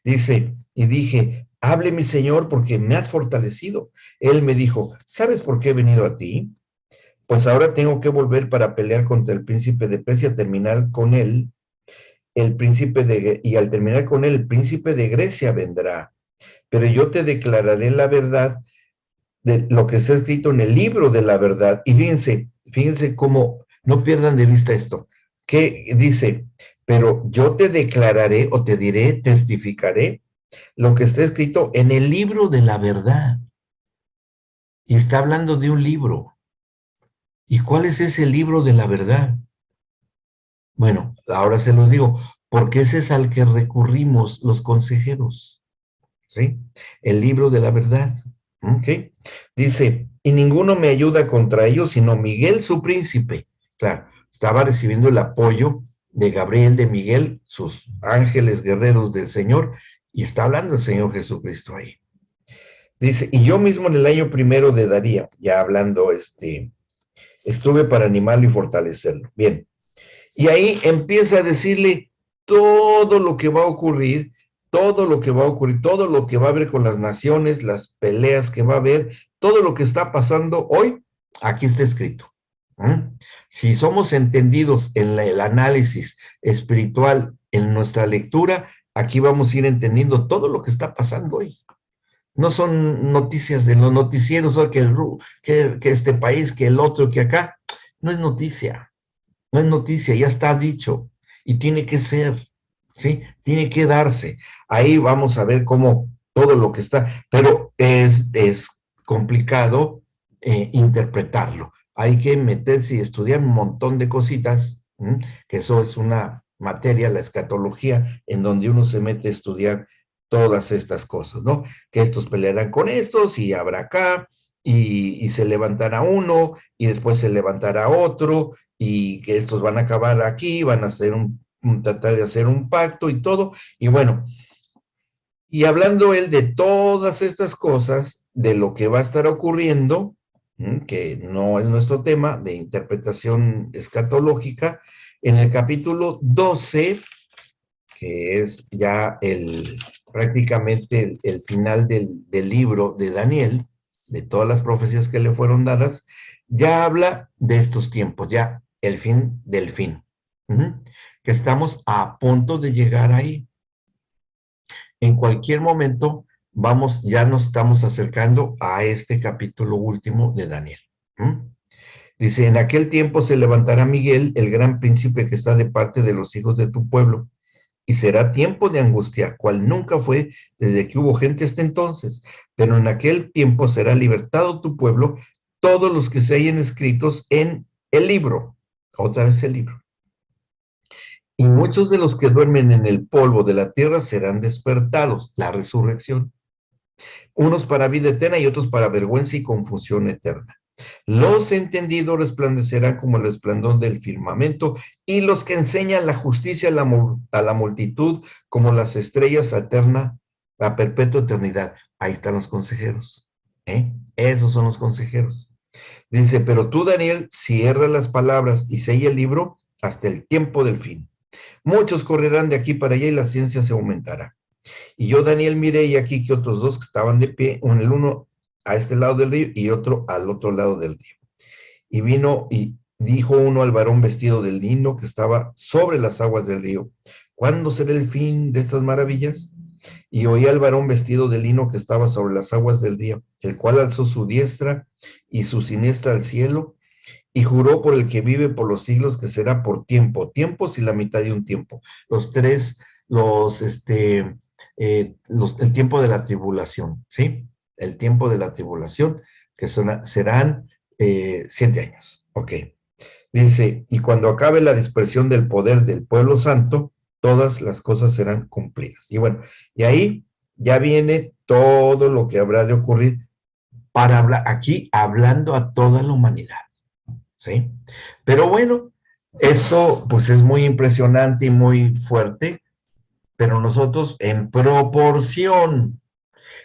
Dice, y dije: hable mi Señor, porque me has fortalecido. Él me dijo: ¿sabes por qué he venido a ti? Pues ahora tengo que volver para pelear contra el príncipe de Persia, terminar con él, y al terminar con él, el príncipe de Grecia vendrá. Pero yo te declararé la verdad de lo que está escrito en el libro de la verdad. Y fíjense cómo, no pierdan de vista esto, que dice: pero yo te declararé, o te diré, testificaré lo que está escrito en el libro de la verdad. Y está hablando de un libro. ¿Y cuál es ese libro de la verdad? Bueno, ahora se los digo, porque ese es al que recurrimos los consejeros, ¿sí? El libro de la verdad, ¿ok? Dice: y ninguno me ayuda contra ellos, sino Miguel, su príncipe. Claro, estaba recibiendo el apoyo de Gabriel, de Miguel, sus ángeles guerreros del Señor, y está hablando el Señor Jesucristo ahí. Dice: y yo mismo en el año primero de Darío, ya hablando, estuve para animarlo y fortalecerlo. Bien. Y ahí empieza a decirle todo lo que va a ocurrir, todo lo que va a ocurrir, todo lo que va a haber con las naciones, las peleas que va a haber, todo lo que está pasando hoy, aquí está escrito. Si somos entendidos en el análisis espiritual, en nuestra lectura, aquí vamos a ir entendiendo todo lo que está pasando hoy. No son noticias de los noticieros, o que este país, que el otro, que acá. No es noticia. No es noticia, ya está dicho. Y tiene que ser, ¿sí? Tiene que darse. Ahí vamos a ver cómo todo lo que está, pero es complicado interpretarlo. Hay que meterse y estudiar un montón de cositas, que eso es una materia, la escatología, en donde uno se mete a estudiar todas estas cosas, ¿no? Que estos pelearán con estos y habrá acá, y se levantará uno, y después se levantará otro, y que estos van a acabar aquí, van a hacer tratar de hacer un pacto y todo, y bueno, y hablando él de todas estas cosas, de lo que va a estar ocurriendo, que no es nuestro tema, de interpretación escatológica, en el capítulo 12, que es ya prácticamente el final del libro de Daniel, de todas las profecías que le fueron dadas, ya habla de estos tiempos, ya el fin del fin, que estamos a punto de llegar ahí. En cualquier momento ya nos estamos acercando a este capítulo último de Daniel. Dice: en aquel tiempo se levantará Miguel, el gran príncipe que está de parte de los hijos de tu pueblo, y será tiempo de angustia, cual nunca fue desde que hubo gente hasta entonces. Pero en aquel tiempo será libertado tu pueblo, todos los que se hayan escritos en el libro. Otra vez el libro. Y muchos de los que duermen en el polvo de la tierra serán despertados, la resurrección. Unos para vida eterna y otros para vergüenza y confusión eterna. Los entendidos resplandecerán como el resplandor del firmamento, y los que enseñan la justicia a la multitud como las estrellas eterna, a perpetua eternidad. Ahí están los consejeros. Esos son los consejeros. Dice, pero tú, Daniel, cierra las palabras y sella el libro hasta el tiempo del fin. Muchos correrán de aquí para allá y la ciencia se aumentará. Y yo, Daniel, miré y aquí que otros dos que estaban de pie, el uno a este lado del río y otro al otro lado del río. Y vino y dijo uno al varón vestido de lino que estaba sobre las aguas del río, ¿cuándo será el fin de estas maravillas? Y oí al varón vestido de lino que estaba sobre las aguas del río, el cual alzó su diestra y su siniestra al cielo, y juró por el que vive por los siglos que será por tiempos y la mitad de un tiempo. El tiempo de la tribulación, ¿sí? El tiempo de la tribulación, que serán 7 años. Ok. Dice, y cuando acabe la dispersión del poder del pueblo santo, todas las cosas serán cumplidas. Y bueno, y ahí ya viene todo lo que habrá de ocurrir para hablar, aquí hablando a toda la humanidad. ¿Sí? Pero bueno, esto pues es muy impresionante y muy fuerte, pero nosotros en proporción,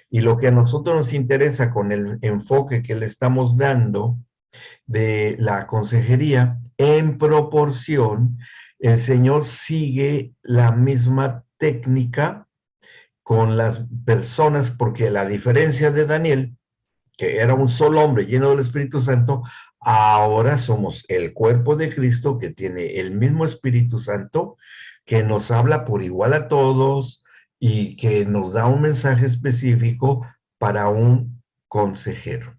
y lo que a nosotros nos interesa con el enfoque que le estamos dando de la consejería, en proporción, el Señor sigue la misma técnica con las personas, porque la diferencia de Daniel, que era un solo hombre lleno del Espíritu Santo, ahora somos el cuerpo de Cristo que tiene el mismo Espíritu Santo, que nos habla por igual a todos y que nos da un mensaje específico para un consejero.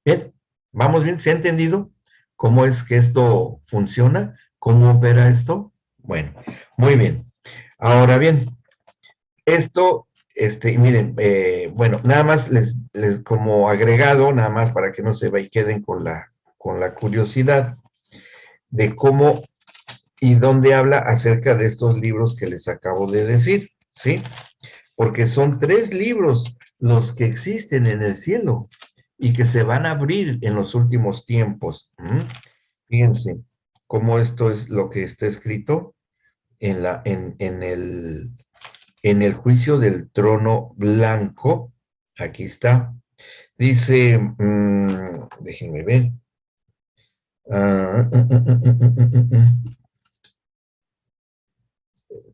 Bien, vamos bien, ¿se ha entendido cómo es que esto funciona? ¿Cómo opera esto? Bueno, muy bien. Ahora bien, esto, miren, bueno, nada más les como agregado, nada más para que no se vayan y queden con la curiosidad de cómo y dónde habla acerca de estos libros que les acabo de decir, ¿sí? Porque son 3 libros los que existen en el cielo y que se van a abrir en los últimos tiempos. Fíjense cómo esto es lo que está escrito en el juicio del trono blanco. Aquí está. Dice, déjenme ver.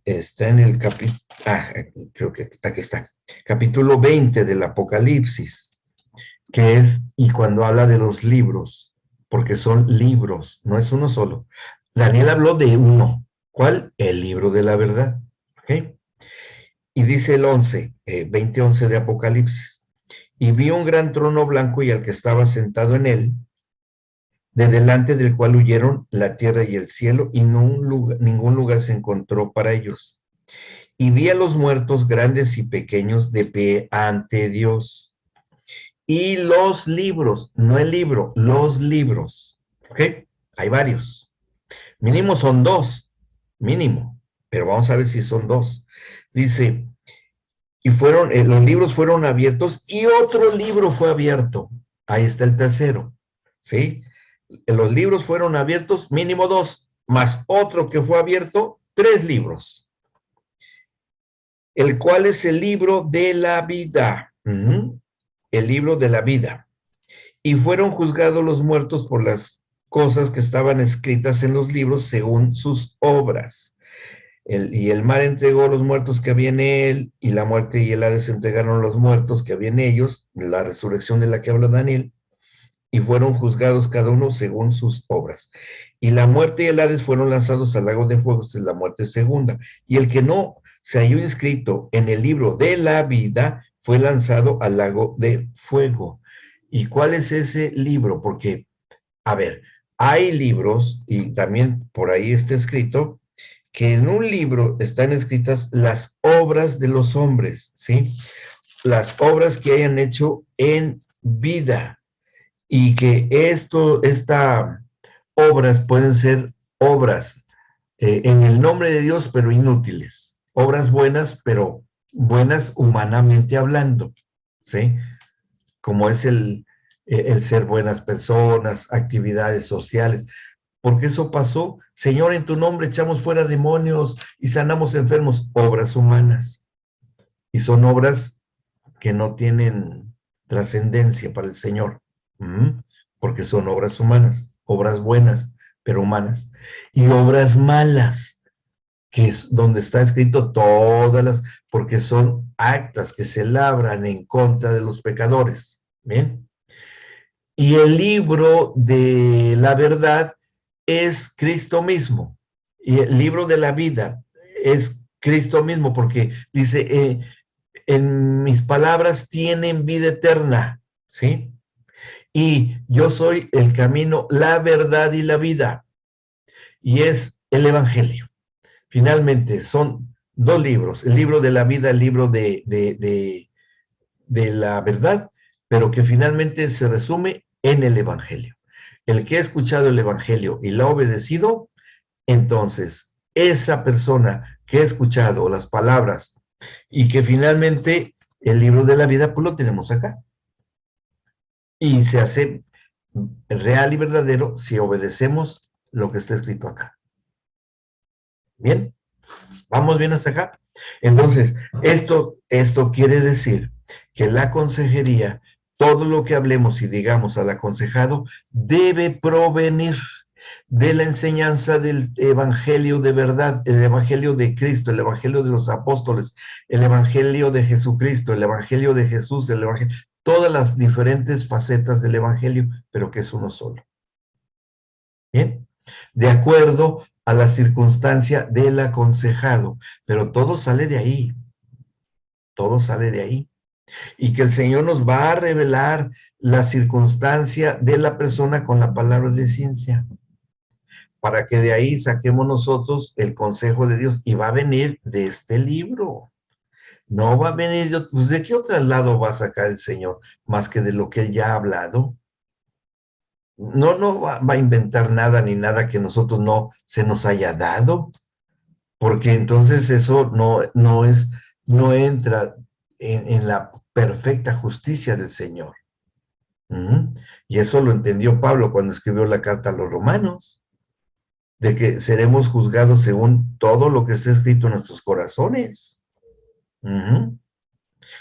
Está en el capítulo, creo que aquí está. Capítulo 20 del Apocalipsis, que es, y cuando habla de los libros, porque son libros, no es uno solo. Daniel habló de uno. ¿Cuál? El libro de la verdad. ¿Ok? Y dice el 20:11 de Apocalipsis. Y vi un gran trono blanco y al que estaba sentado en él, de delante del cual huyeron la tierra y el cielo, y ningún lugar se encontró para ellos. Y vi a los muertos grandes y pequeños de pie ante Dios. Y los libros, no el libro, los libros. ¿Ok? Hay varios. Mínimo son 2, mínimo. Pero vamos a ver si son 2. Dice, y los libros fueron abiertos y otro libro fue abierto. Ahí está el tercero, ¿sí? Los libros fueron abiertos, mínimo 2, más otro que fue abierto, 3 libros. El cual es el libro de la vida. El libro de la vida. Y fueron juzgados los muertos por las cosas que estaban escritas en los libros según sus obras. Y el mar entregó los muertos que había en él, y la muerte y el Hades entregaron los muertos que había en ellos, la resurrección de la que habla Daniel, y fueron juzgados cada uno según sus obras. Y la muerte y el Hades fueron lanzados al lago de fuego, esta es la muerte segunda. Y el que no se halló inscrito en el libro de la vida fue lanzado al lago de fuego. ¿Y cuál es ese libro? Porque, a ver, hay libros, y también por ahí está escrito, que en un libro están escritas las obras de los hombres, ¿sí? Las obras que hayan hecho en vida, y que estas obras pueden ser obras en el nombre de Dios, pero inútiles. Obras buenas, pero buenas humanamente hablando, ¿sí? Como es el ser buenas personas, actividades sociales. Porque eso pasó. Señor, en tu nombre echamos fuera demonios y sanamos enfermos. Obras humanas. Y son obras que no tienen trascendencia para el Señor. Porque son obras humanas, obras buenas, pero humanas. Y obras malas, que es donde está escrito todas las, porque son actas que se labran en contra de los pecadores. ¿Bien? Y el libro de la verdad es Cristo mismo. Y el libro de la vida es Cristo mismo, porque dice, en mis palabras tienen vida eterna, ¿sí? Y yo soy el camino, la verdad y la vida. Y es el Evangelio. Finalmente, son dos libros, el libro de la vida, el libro de la verdad, pero que finalmente se resume en el Evangelio. El que ha escuchado el Evangelio y lo ha obedecido, entonces esa persona que ha escuchado las palabras y que finalmente el libro de la vida, pues lo tenemos acá. Y se hace real y verdadero si obedecemos lo que está escrito acá. ¿Bien? ¿Vamos bien hasta acá? Entonces, esto quiere decir que la consejería, todo lo que hablemos y digamos al aconsejado, debe provenir de la enseñanza del evangelio de verdad, el evangelio de Cristo, el evangelio de los apóstoles, el evangelio de Jesucristo, el evangelio de Jesús, el evangelio, todas las diferentes facetas del evangelio, pero que es uno solo. ¿Bien? De acuerdo a la circunstancia del aconsejado, pero todo sale de ahí, todo sale de ahí. Y que el Señor nos va a revelar la circunstancia de la persona con la palabra de ciencia, para que de ahí saquemos nosotros el consejo de Dios, y va a venir de este libro. No va a venir, pues ¿de qué otro lado va a sacar el Señor? Más que de lo que Él ya ha hablado. No va a inventar nada ni nada que nosotros no se nos haya dado, porque entonces eso no entra en la perfecta justicia del Señor. Y eso lo entendió Pablo cuando escribió la carta a los romanos, de que seremos juzgados según todo lo que está escrito en nuestros corazones.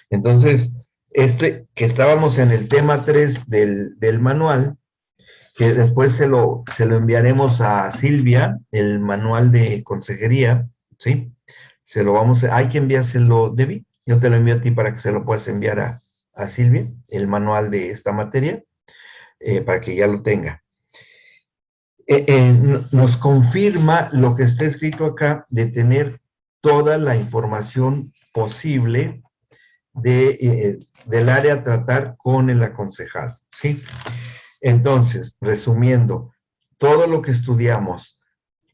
Entonces, que estábamos en el tema 3 del manual, que después se lo enviaremos a Silvia, el manual de consejería, ¿sí? Hay que enviárselo, Debbie, yo te lo envío a ti para que se lo puedas enviar a Silvia, el manual de esta materia, para que ya lo tenga. Nos confirma lo que está escrito acá, de tener toda la información posible del área a tratar con el aconsejado, ¿sí? Entonces, resumiendo, todo lo que estudiamos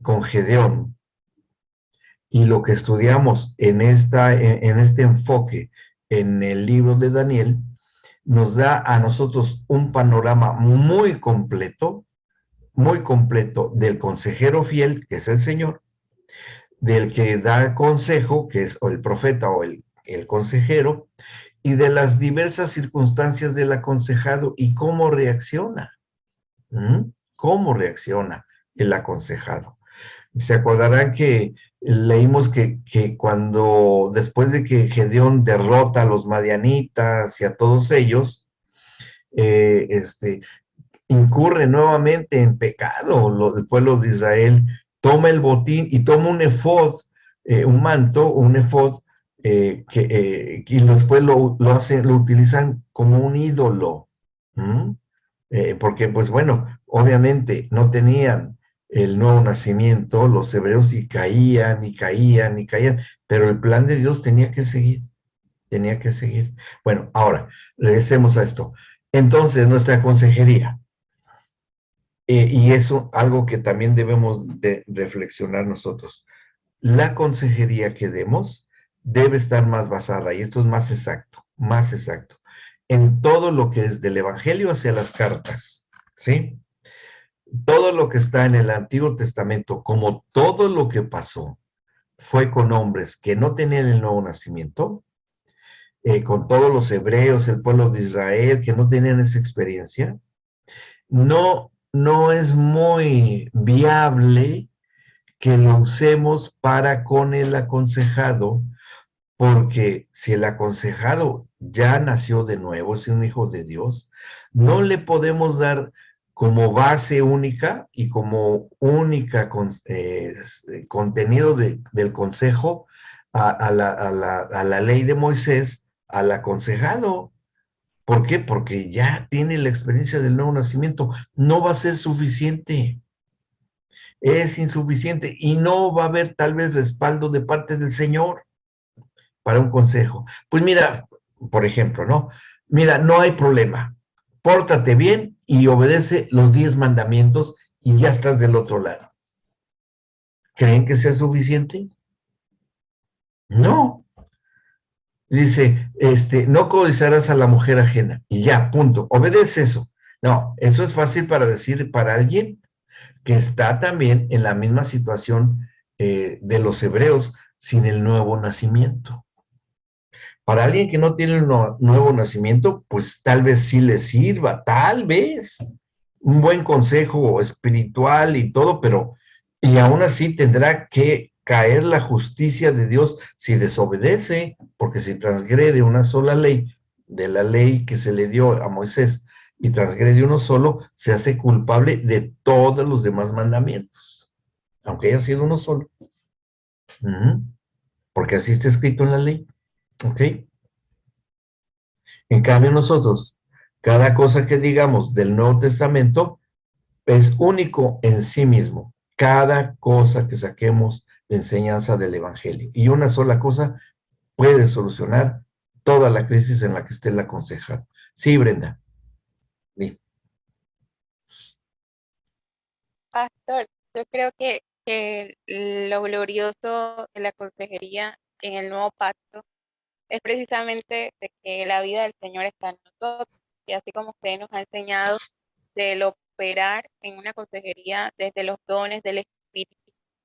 con Gedeón y lo que estudiamos en este enfoque en el libro de Daniel, nos da a nosotros un panorama muy completo del consejero fiel, que es el Señor, del que da consejo, que es o el profeta o el consejero, y de las diversas circunstancias del aconsejado y cómo reacciona. ¿Cómo reacciona el aconsejado? Se acordarán que leímos que cuando, después de que Gedeón derrota a los madianitas y a todos ellos, incurre nuevamente en pecado el pueblo de Israel, toma el botín y toma un efod, un manto, un efod, y después lo utilizan como un ídolo. Porque, pues bueno, obviamente no tenían el nuevo nacimiento, los hebreos, y caían, y caían, y caían, pero el plan de Dios tenía que seguir, tenía que seguir. Bueno, ahora, regresemos a esto. Entonces, nuestra consejería, y eso algo que también debemos de reflexionar nosotros, la consejería que demos debe estar más basada, y esto es más exacto, en todo lo que es del Evangelio hacia las cartas, ¿sí? todo lo que está en el Antiguo Testamento, como todo lo que pasó, fue con hombres que no tenían el nuevo nacimiento, con todos los hebreos, el pueblo de Israel, que no tenían esa experiencia, no es muy viable que lo usemos para con el aconsejado, porque si el aconsejado ya nació de nuevo, es un hijo de Dios, no le podemos dar como base única y como única contenido del consejo a la ley de Moisés, al aconsejado. ¿Por qué? Porque ya tiene la experiencia del nuevo nacimiento. No va a ser suficiente. Es insuficiente y no va a haber tal vez respaldo de parte del Señor para un consejo. Pues mira, por ejemplo, ¿no? Mira, no hay problema. Pórtate bien y obedece los 10 mandamientos y ya estás del otro lado. ¿Creen que sea suficiente? No. Dice, no codiciarás a la mujer ajena y ya, punto. Obedece eso. No, eso es fácil para decir para alguien que está también en la misma situación de los hebreos sin el nuevo nacimiento. Para alguien que no tiene el nuevo nacimiento, pues tal vez sí le sirva, tal vez un buen consejo espiritual y todo, pero y aún así tendrá que caer la justicia de Dios si desobedece, porque si transgrede una sola ley, de la ley que se le dio a Moisés, y transgrede uno solo, se hace culpable de todos los demás mandamientos, aunque haya sido uno solo. Porque así está escrito en la ley. ¿Ok? En cambio nosotros, cada cosa que digamos del Nuevo Testamento es único en sí mismo. Cada cosa que saquemos de enseñanza del Evangelio. Y una sola cosa puede solucionar toda la crisis en la que esté el aconsejado. Sí, Brenda. Sí. Pastor, yo creo que lo glorioso de la consejería en el nuevo pacto es precisamente de que la vida del Señor está en nosotros. Y así como usted nos ha enseñado del operar en una consejería desde los dones del Espíritu,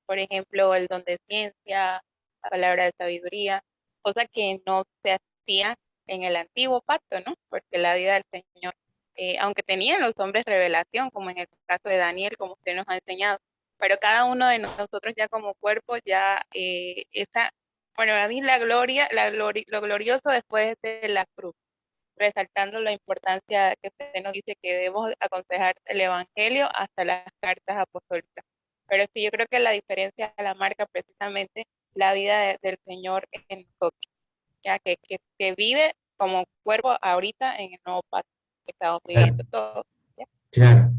por ejemplo, el don de ciencia, la palabra de sabiduría, cosa que no se hacía en el antiguo pacto, ¿no? Porque la vida del Señor, aunque tenían los hombres revelación, como en el caso de Daniel, como usted nos ha enseñado, pero cada uno de nosotros ya como cuerpo, ya bueno, a mí lo glorioso después de la cruz, resaltando la importancia que usted nos dice que debemos aconsejar el Evangelio hasta las cartas apostólicas. Pero sí, yo creo que la diferencia la marca precisamente la vida del Señor en nosotros, ya que vive como cuerpo ahorita en el nuevo pacto que estamos viviendo todos. Claro.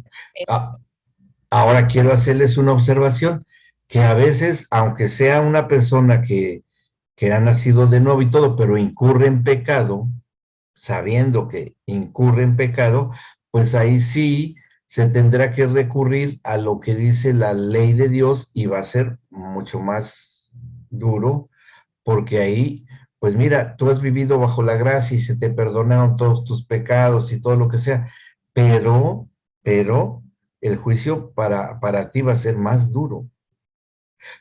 Ahora quiero hacerles una observación, que a veces, aunque sea una persona que ha nacido de nuevo y todo, pero incurre en pecado, sabiendo que incurre en pecado, pues ahí sí se tendrá que recurrir a lo que dice la ley de Dios y va a ser mucho más duro, porque ahí, pues mira, tú has vivido bajo la gracia y se te perdonaron todos tus pecados y todo lo que sea, pero el juicio para ti va a ser más duro.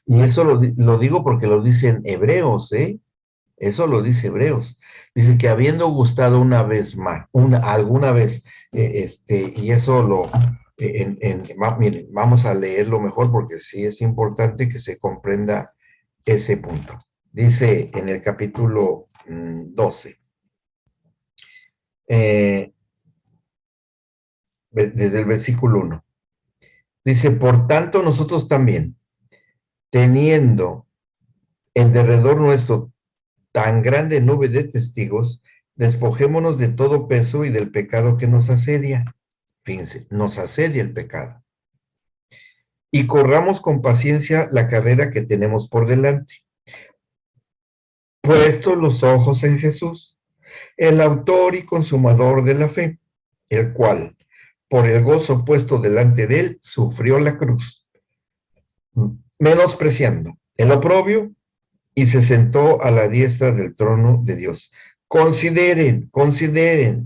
Y eso lo digo porque lo dicen hebreos, ¿eh? Eso lo dice Hebreos. Dice que habiendo gustado una vez más, alguna vez, y eso miren, vamos a leerlo mejor porque sí es importante que se comprenda ese punto. Dice en el capítulo 12, desde el versículo 1, dice, por tanto nosotros también, teniendo en derredor nuestro tan grande nube de testigos, despojémonos de todo peso y del pecado que nos asedia. Fíjense, nos asedia el pecado. Y corramos con paciencia la carrera que tenemos por delante. Puestos los ojos en Jesús, el autor y consumador de la fe, el cual, por el gozo puesto delante de él, sufrió la cruz, menospreciando el oprobio, y se sentó a la diestra del trono de Dios. Consideren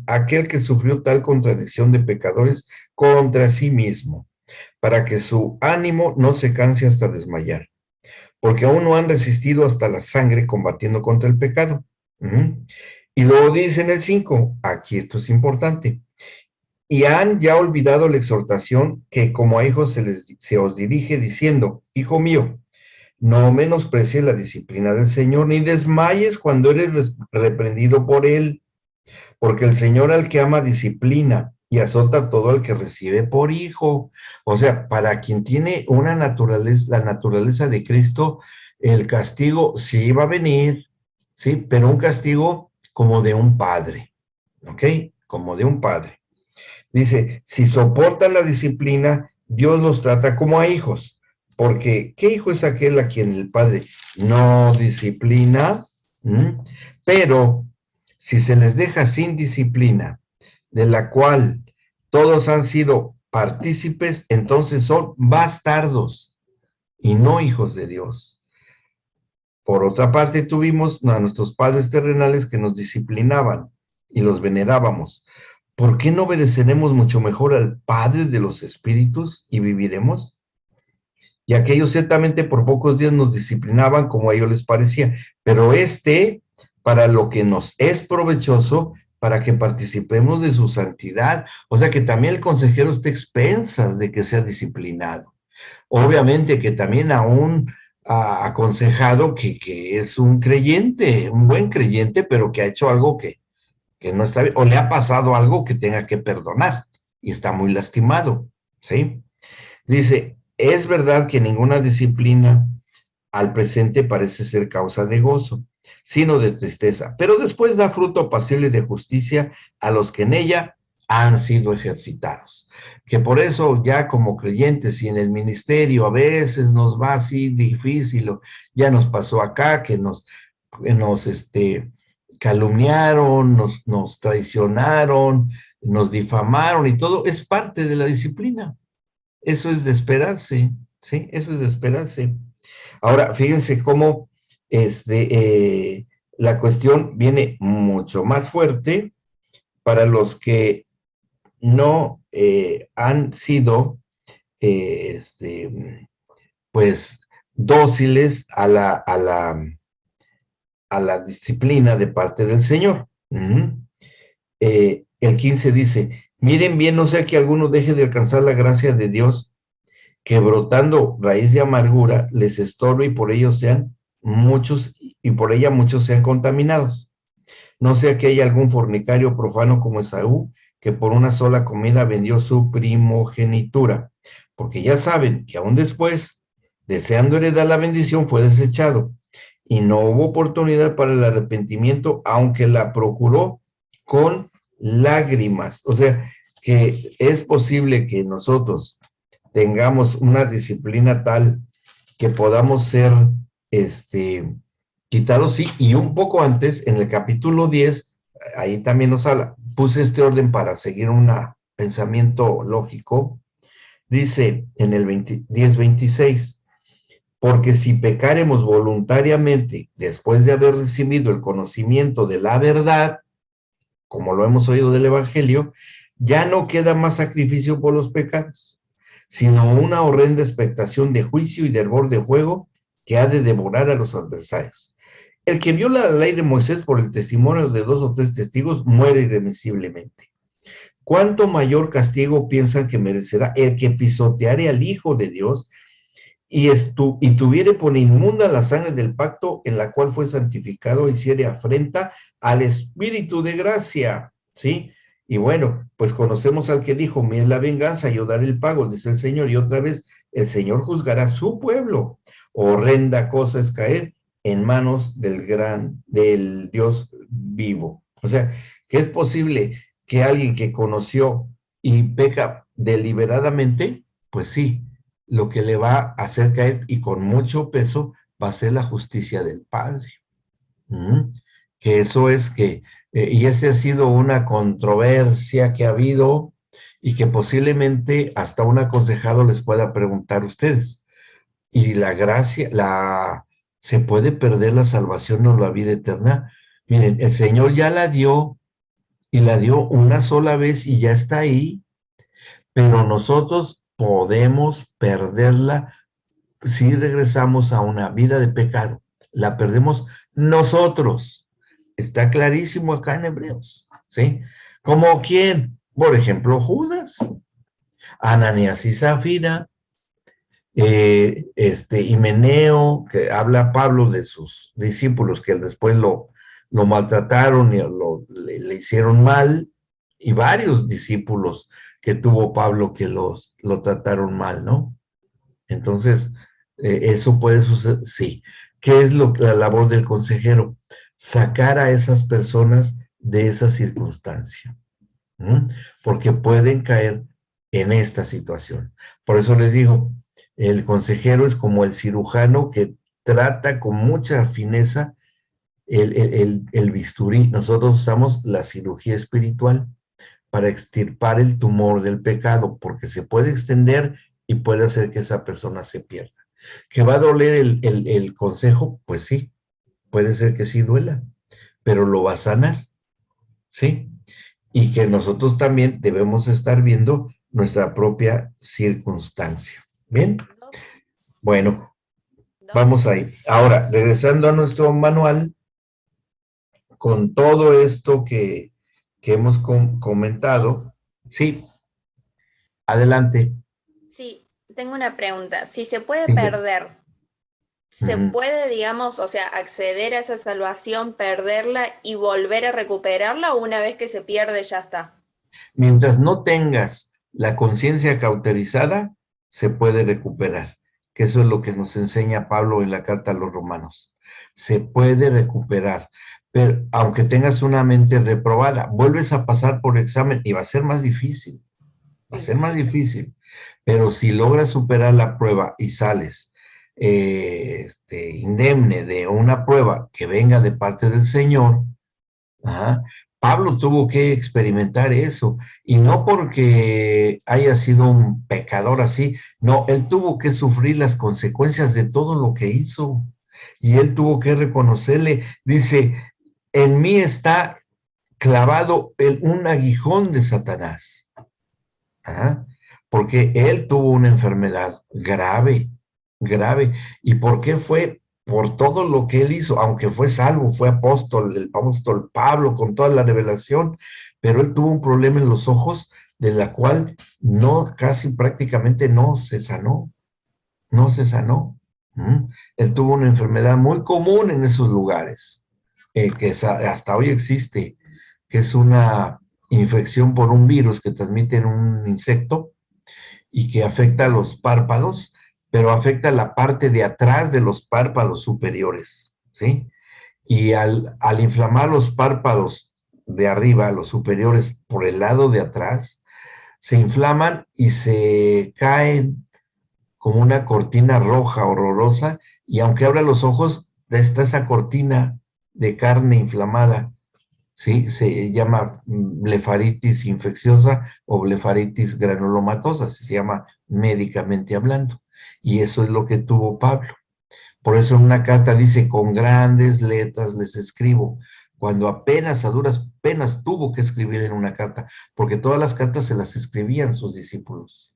aquel que sufrió tal contradicción de pecadores contra sí mismo, para que su ánimo no se canse hasta desmayar, porque aún no han resistido hasta la sangre combatiendo contra el pecado. Y luego dice en el 5, aquí esto es importante, y han ya olvidado la exhortación que como a hijos se os dirige diciendo, hijo mío, no menosprecies la disciplina del Señor, ni desmayes cuando eres reprendido por él, porque el Señor al que ama disciplina y azota a todo el que recibe por hijo. O sea, para quien tiene una naturaleza, la naturaleza de Cristo, el castigo sí va a venir, ¿sí? Pero un castigo como de un padre, ¿ok? Como de un padre. Dice, si soportan la disciplina, Dios los trata como a hijos. Porque, ¿qué hijo es aquel a quien el padre no disciplina? Pero, si se les deja sin disciplina, de la cual todos han sido partícipes, entonces son bastardos y no hijos de Dios. Por otra parte, tuvimos a nuestros padres terrenales que nos disciplinaban y los venerábamos. ¿Por qué no obedeceremos mucho mejor al Padre de los Espíritus y viviremos? Y aquellos ciertamente por pocos días nos disciplinaban como a ellos les parecía, pero para lo que nos es provechoso, para que participemos de su santidad. O sea que también el consejero está a expensas de que sea disciplinado. Obviamente que también aún aconsejado que es un creyente, un buen creyente, pero que ha hecho algo que no está bien, o le ha pasado algo que tenga que perdonar, y está muy lastimado, ¿sí? Dice, es verdad que ninguna disciplina al presente parece ser causa de gozo, sino de tristeza, pero después da fruto apacible de justicia a los que en ella han sido ejercitados. Que por eso ya como creyentes y en el ministerio a veces nos va así difícil, ya nos pasó acá que nos calumniaron, nos traicionaron, nos difamaron y todo, es parte de la disciplina. Eso es de esperarse, ¿sí? Eso es de esperarse. Ahora, fíjense cómo la cuestión viene mucho más fuerte para los que no han sido, pues, dóciles a la disciplina de parte del Señor. El 15 dice, miren bien, no sea que alguno deje de alcanzar la gracia de Dios, que brotando raíz de amargura les estorbe y por ella muchos sean contaminados. No sea que haya algún fornicario profano como Esaú, que por una sola comida vendió su primogenitura, porque ya saben que aún después, deseando heredar la bendición, fue desechado, y no hubo oportunidad para el arrepentimiento, aunque la procuró con lágrimas. O sea, que es posible que nosotros tengamos una disciplina tal que podamos ser quitados, sí, y un poco antes, en el capítulo 10, ahí también nos habla, puse este orden para seguir un pensamiento lógico, dice en el 10:26, porque si pecaremos voluntariamente después de haber recibido el conocimiento de la verdad, como lo hemos oído del Evangelio, ya no queda más sacrificio por los pecados, sino una horrenda expectación de juicio y de hervor de fuego que ha de devorar a los adversarios. El que viola la ley de Moisés por el testimonio de 2 o 3 testigos muere irremisiblemente. ¿Cuánto mayor castigo piensan que merecerá el que pisoteare al Hijo de Dios y tuviere por inmunda la sangre del pacto en la cual fue santificado, hiciere afrenta al Espíritu de gracia? ¿Sí? Y bueno, pues conocemos al que dijo, mía es la venganza, yo daré el pago, dice el Señor, y otra vez el Señor juzgará a su pueblo. Horrenda cosa es caer en manos del Dios vivo. O sea, que es posible que alguien que conoció y peca deliberadamente, pues sí, lo que le va a hacer caer y con mucho peso va a ser la justicia del Padre. Que eso es y esa ha sido una controversia que ha habido y que posiblemente hasta un aconsejado les pueda preguntar a ustedes. Y la gracia, ¿se puede perder la salvación o la vida eterna? Miren, el Señor ya la dio y la dio una sola vez y ya está ahí, pero nosotros podemos perderla si regresamos a una vida de pecado. La perdemos nosotros. Está clarísimo acá en Hebreos, ¿sí? ¿Como quién? Por ejemplo, Judas, Ananías y Zafira, Himeneo, que habla Pablo de sus discípulos que después lo maltrataron y le hicieron mal, y varios discípulos que tuvo Pablo que lo trataron mal, ¿no? Entonces, eso puede suceder, sí. ¿Qué es la labor del consejero? Sacar a esas personas de esa circunstancia, porque pueden caer en esta situación. Por eso les digo, el consejero es como el cirujano que trata con mucha fineza el bisturí. Nosotros usamos la cirugía espiritual para extirpar el tumor del pecado, porque se puede extender y puede hacer que esa persona se pierda. ¿Que va a doler el consejo? Pues sí, puede ser que sí duela, pero lo va a sanar, ¿sí? Y que nosotros también debemos estar viendo nuestra propia circunstancia. ¿Bien? Bueno, vamos ahí. Ahora, regresando a nuestro manual, con todo esto que hemos comentado, sí, adelante. Sí, tengo una pregunta. Si se puede Sí. perder, ¿se Ujú. puede, digamos, o sea, acceder a esa salvación, perderla y volver a recuperarla, o una vez que se pierde ya está? Mientras no tengas la conciencia cauterizada, se puede recuperar, que eso es lo que nos enseña Pablo en la carta a los romanos. Se puede recuperar, pero aunque tengas una mente reprobada, vuelves a pasar por examen y va a ser más difícil, va a ser más difícil, pero si logras superar la prueba y sales indemne de una prueba que venga de parte del Señor, ajá, Pablo tuvo que experimentar eso, y no porque haya sido un pecador así, no, él tuvo que sufrir las consecuencias de todo lo que hizo, y él tuvo que reconocerle, dice, en mí está clavado un aguijón de Satanás, ajá, porque él tuvo una enfermedad grave, grave. ¿Y por qué fue? Por todo lo que él hizo, aunque fue salvo, fue apóstol, el apóstol Pablo con toda la revelación, pero él tuvo un problema en los ojos de la cual no, casi prácticamente no se sanó, no se sanó. Él tuvo una enfermedad muy común en esos lugares, que hasta hoy existe, que es una infección por un virus que transmite en un insecto y que afecta a los párpados, pero afecta la parte de atrás de los párpados superiores, ¿sí? Y al inflamar los párpados de arriba, los superiores por el lado de atrás, se inflaman y se caen como una cortina roja horrorosa, y aunque abra los ojos, está esa cortina de carne inflamada, ¿sí? Se llama blefaritis infecciosa o blefaritis granulomatosa, así se llama médicamente hablando. Y eso es lo que tuvo Pablo. Por eso en una carta dice, con grandes letras les escribo, cuando apenas, a duras penas tuvo que escribir en una carta, porque todas las cartas se las escribían sus discípulos.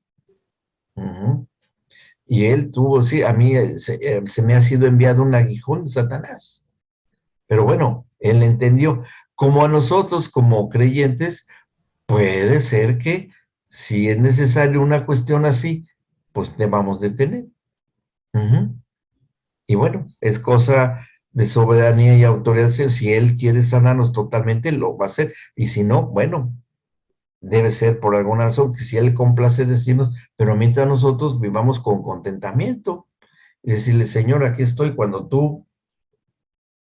Y él tuvo, sí, a mí se me ha sido enviado un aguijón de Satanás. Pero bueno, él entendió. Como a nosotros, como creyentes, puede ser que si es necesario una cuestión así, pues debamos de tener. Y bueno, es cosa de soberanía y autoridad. Si él quiere sanarnos totalmente, lo va a hacer. Y si no, bueno, debe ser por alguna razón, que si él complace decirnos, pero mientras nosotros vivamos con contentamiento y decirle, Señor, aquí estoy, cuando tú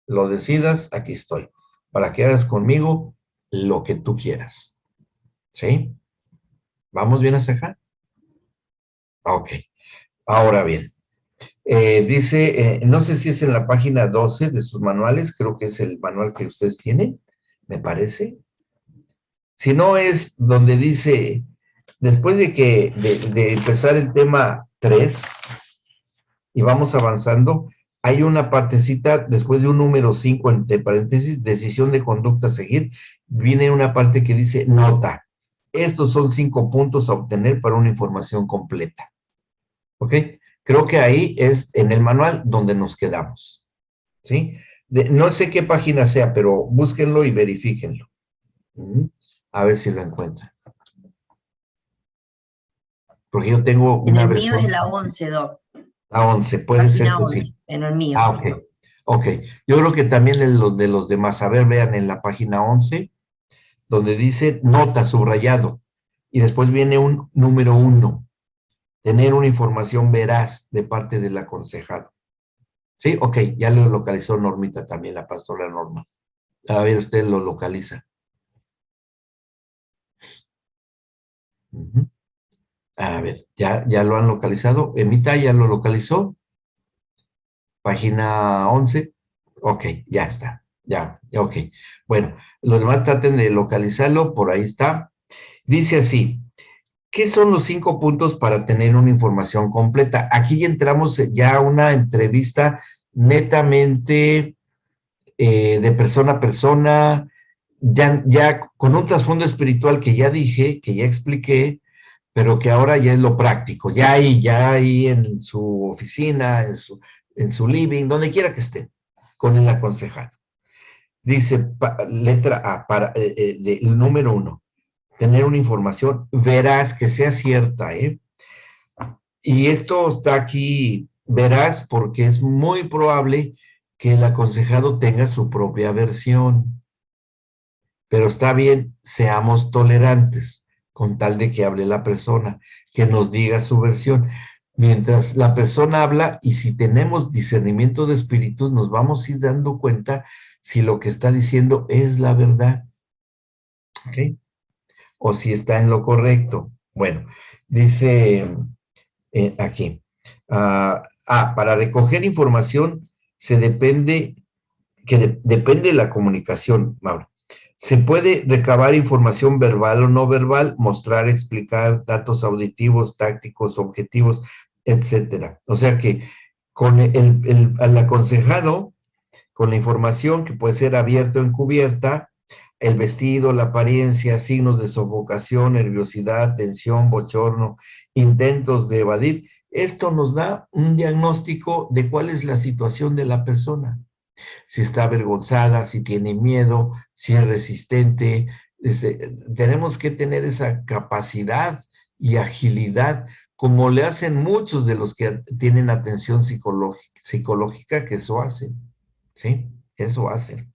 lo decidas, aquí estoy, para que hagas conmigo lo que tú quieras. ¿Sí? ¿Vamos bien hasta acá? Ok. Ahora bien, dice, no sé si es en la página 12 de sus manuales, creo que es el manual que ustedes tienen, me parece. Si no es donde dice, después de empezar el tema 3 y vamos avanzando, hay una partecita, después de un número 5 entre paréntesis, decisión de conducta a seguir, viene una parte que dice nota. Estos son 5 puntos a obtener para una información completa. ¿Ok? Creo que ahí es en el manual donde nos quedamos. ¿Sí? No sé qué página sea, pero búsquenlo y verifíquenlo. A ver si lo encuentran. Porque yo tengo En una el mío versión. es la 11, Doc. La 11, puede ser Página que 11, sí. en el mío. Ah, ok. Ok. Yo creo que también en los de los demás. A ver, vean en la página 11, donde dice nota subrayado. Y después viene un número 1. Tener una información veraz de parte del aconsejado. ¿Sí? Ok, ya lo localizó Normita también, la pastora Norma. A ver, usted lo localiza. A ver, ya lo han localizado. Emita ya lo localizó. Página 11. Ok, ya está. Ya, ok. Bueno, los demás traten de localizarlo. Por ahí está. Dice así. ¿Qué son los 5 puntos para tener una información completa? Aquí ya entramos ya a una entrevista netamente de persona a persona, ya con un trasfondo espiritual que ya dije, que ya expliqué, pero que ahora ya es lo práctico, ya ahí en su oficina, en su living, donde quiera que esté, con el aconsejado. Dice, letra A, el número 1, tener una información veraz, que sea cierta, ¿eh? Y esto está aquí veraz porque es muy probable que el aconsejado tenga su propia versión. Pero está bien, seamos tolerantes, con tal de que hable la persona, que nos diga su versión. Mientras la persona habla, y si tenemos discernimiento de espíritus, nos vamos a ir dando cuenta si lo que está diciendo es la verdad. ¿Ok? O si está en lo correcto. Bueno, dice aquí. Para recoger información se depende, depende de la comunicación, Mauro. Se puede recabar información verbal o no verbal, mostrar, explicar datos auditivos, tácticos, objetivos, etcétera. O sea que con el aconsejado, con la información que puede ser abierta o encubierta, el vestido, la apariencia, signos de sofocación, nerviosidad, tensión, bochorno, intentos de evadir, esto nos da un diagnóstico de cuál es la situación de la persona. Si está avergonzada, si tiene miedo, si es resistente. Tenemos que tener esa capacidad y agilidad, como le hacen muchos de los que tienen atención psicológica, que eso hacen, ¿sí? Eso hacen.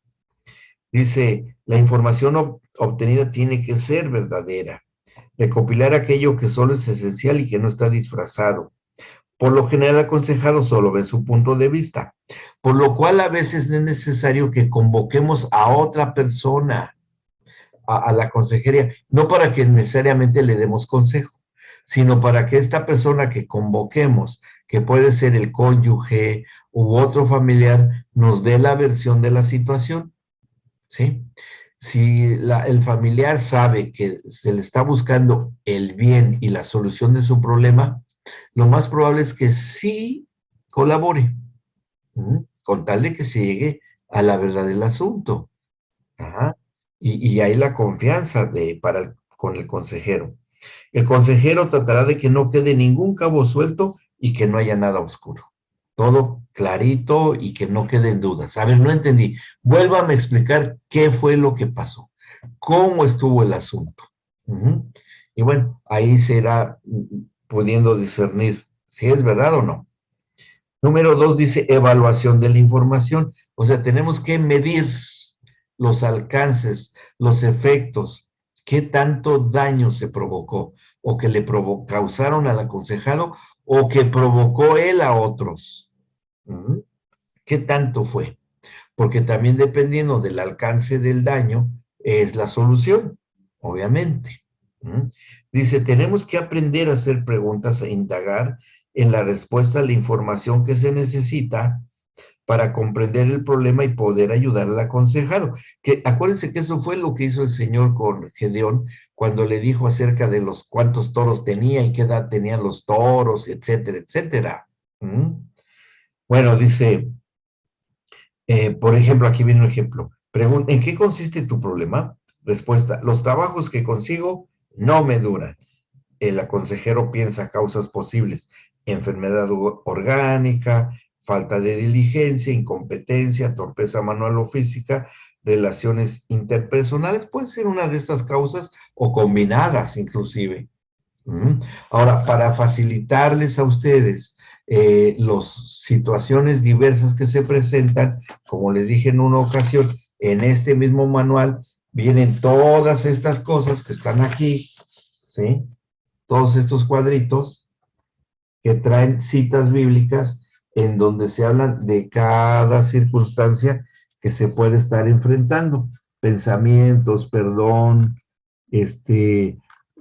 Dice, la información obtenida tiene que ser verdadera. Recopilar aquello que solo es esencial y que no está disfrazado. Por lo general, el aconsejado solo ve su punto de vista, por lo cual a veces es necesario que convoquemos a otra persona a la consejería, no para que necesariamente le demos consejo, sino para que esta persona que convoquemos, que puede ser el cónyuge u otro familiar, nos dé la versión de la situación, ¿sí? Si el familiar sabe que se le está buscando el bien y la solución de su problema, lo más probable es que sí colabore, con tal de que se llegue a la verdad del asunto. Ajá. Y hay la confianza con el consejero. El consejero tratará de que no quede ningún cabo suelto y que no haya nada oscuro. Todo clarito y que no queden dudas. A ver, no entendí. Vuélvame a explicar qué fue lo que pasó. ¿Cómo estuvo el asunto? Y bueno, ahí se irá pudiendo discernir si es verdad o no. Número 2 dice evaluación de la información. O sea, tenemos que medir los alcances, los efectos, qué tanto daño se provocó o que le causaron al aconsejado o que provocó él a otros. ¿Qué tanto fue? Porque también dependiendo del alcance del daño es la solución, obviamente. Dice, tenemos que aprender a hacer preguntas e indagar en la respuesta a la información que se necesita para comprender el problema y poder ayudar al aconsejado. Que acuérdense que eso fue lo que hizo el Señor con Gedeón cuando le dijo acerca de los cuántos toros tenía y qué edad tenían los toros, etcétera, etcétera. Bueno, dice, por ejemplo, aquí viene un ejemplo. Pregunta, ¿en qué consiste tu problema? Respuesta, los trabajos que consigo no me duran. El consejero piensa causas posibles: enfermedad orgánica, falta de diligencia, incompetencia, torpeza manual o física, relaciones interpersonales. Puede ser una de estas causas o combinadas inclusive. Ahora, para facilitarles a ustedes las situaciones diversas que se presentan, como les dije en una ocasión, en este mismo manual vienen todas estas cosas que están aquí, ¿sí? Todos estos cuadritos que traen citas bíblicas en donde se hablan de cada circunstancia que se puede estar enfrentando: pensamientos, perdón,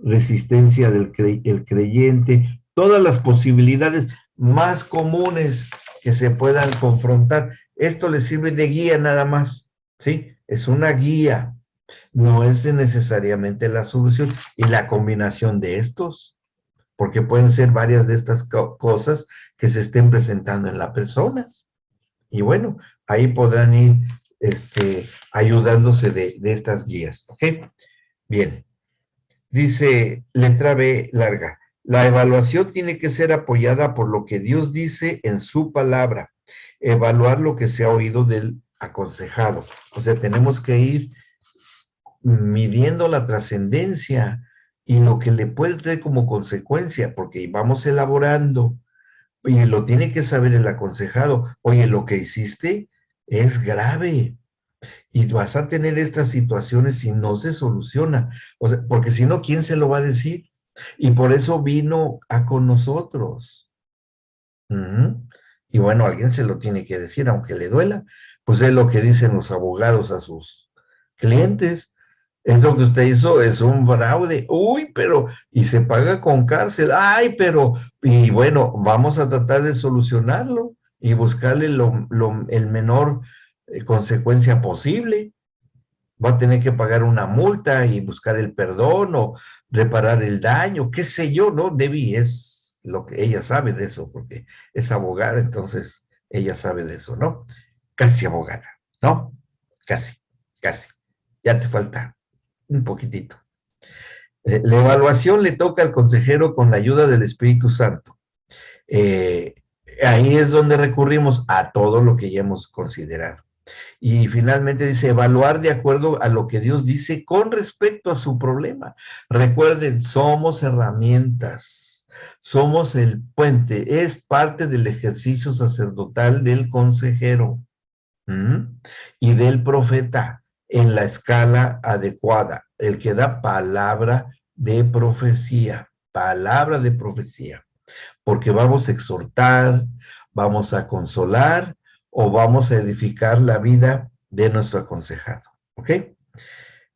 resistencia del el creyente, todas las posibilidades más comunes que se puedan confrontar. Esto les sirve de guía nada más, ¿sí? Es una guía, no es necesariamente la solución. Y la combinación de estos, porque pueden ser varias de estas cosas que se estén presentando en la persona. Y bueno, ahí podrán ir ayudándose de estas guías, ¿ok? Bien. Dice letra B larga: la evaluación tiene que ser apoyada por lo que Dios dice en su palabra. Evaluar lo que se ha oído del aconsejado. O sea, tenemos que ir midiendo la trascendencia y lo que le puede traer como consecuencia, porque vamos elaborando, y lo tiene que saber el aconsejado. Oye, lo que hiciste es grave, y vas a tener estas situaciones si no se soluciona. O sea, porque si no, ¿quién se lo va a decir? Y por eso vino con nosotros. Y bueno, alguien se lo tiene que decir, aunque le duela. Pues es lo que dicen los abogados a sus clientes: eso que usted hizo es un fraude. Uy, pero, y se paga con cárcel. Ay, pero, y bueno, vamos a tratar de solucionarlo y buscarle el menor consecuencia posible. Va a tener que pagar una multa y buscar el perdón o reparar el daño, qué sé yo, ¿no? Debbie es lo que ella sabe de eso, porque es abogada, entonces ella sabe de eso, ¿no? Casi abogada, ¿no? Casi, casi. Ya te falta un poquitito. La evaluación le toca al consejero con la ayuda del Espíritu Santo. Ahí es donde recurrimos a todo lo que ya hemos considerado. Y finalmente dice: evaluar de acuerdo a lo que Dios dice con respecto a su problema. Recuerden, somos herramientas, somos el puente, es parte del ejercicio sacerdotal del consejero y del profeta en la escala adecuada, el que da palabra de profecía, porque vamos a exhortar, vamos a consolar o vamos a edificar la vida de nuestro aconsejado, ¿ok?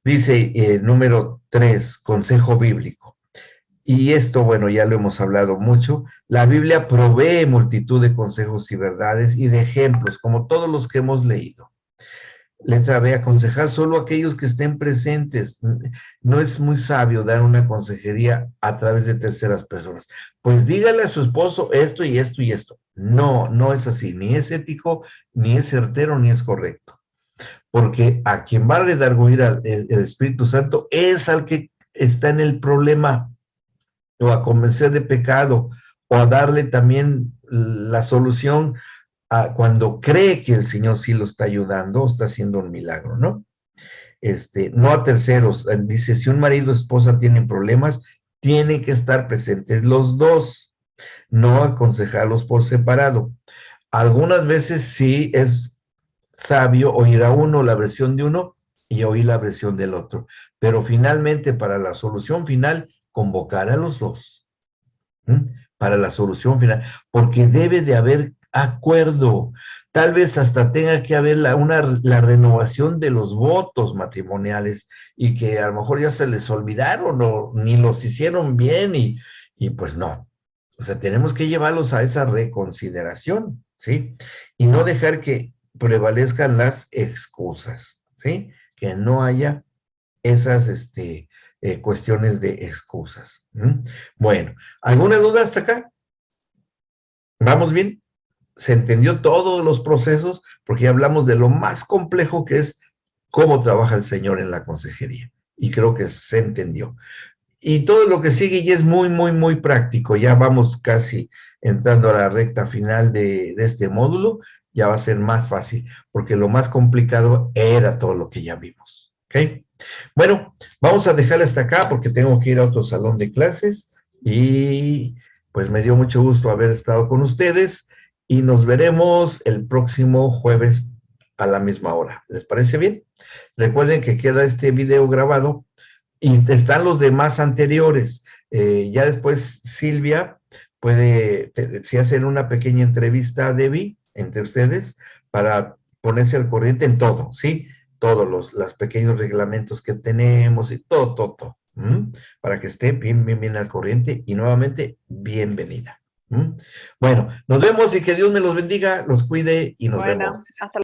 Dice número 3, consejo bíblico. Y esto, bueno, ya lo hemos hablado mucho. La Biblia provee multitud de consejos y verdades y de ejemplos, como todos los que hemos leído. Letra B, aconsejar solo a aquellos que estén presentes. No es muy sabio dar una consejería a través de terceras personas. Pues dígale a su esposo esto y esto y esto. No, no es así. Ni es ético, ni es certero, ni es correcto. Porque a quien va a redarguir el Espíritu Santo es al que está en el problema, o a convencer de pecado, o a darle también la solución cuando cree que el Señor sí lo está ayudando o está haciendo un milagro, ¿no? No a terceros. Dice: si un marido o esposa tienen problemas, tienen que estar presentes los dos, no aconsejarlos por separado. Algunas veces sí es sabio oír a uno la versión de uno y oír la versión del otro, pero finalmente, para la solución final, convocar a los dos. Para la solución final, porque debe de haber acuerdo. Tal vez hasta tenga que haber la renovación de los votos matrimoniales, y que a lo mejor ya se les olvidaron o ni los hicieron bien, y pues no. O sea, tenemos que llevarlos a esa reconsideración, ¿sí? Y no dejar que prevalezcan las excusas, ¿sí? Que no haya esas cuestiones de excusas. Bueno, ¿alguna duda hasta acá? ¿Vamos bien? ¿Se entendió todos los procesos? Porque ya hablamos de lo más complejo, que es cómo trabaja el Señor en la consejería. Y creo que se entendió. Y todo lo que sigue ya es muy, muy, muy práctico. Ya vamos casi entrando a la recta final de este módulo. Ya va a ser más fácil, porque lo más complicado era todo lo que ya vimos. ¿Ok? Bueno, vamos a dejarle hasta acá porque tengo que ir a otro salón de clases y pues me dio mucho gusto haber estado con ustedes y nos veremos el próximo jueves a la misma hora. ¿Les parece bien? Recuerden que queda este video grabado y están los demás anteriores. Ya después Silvia puede, si hacen una pequeña entrevista a Debbie entre ustedes para ponerse al corriente en todo, ¿sí? Todos los pequeños reglamentos que tenemos y todo, todo, todo. Para que esté bien, bien, bien al corriente y nuevamente, bienvenida. Bueno, nos vemos y que Dios me los bendiga, los cuide y nos Bueno, vemos. hasta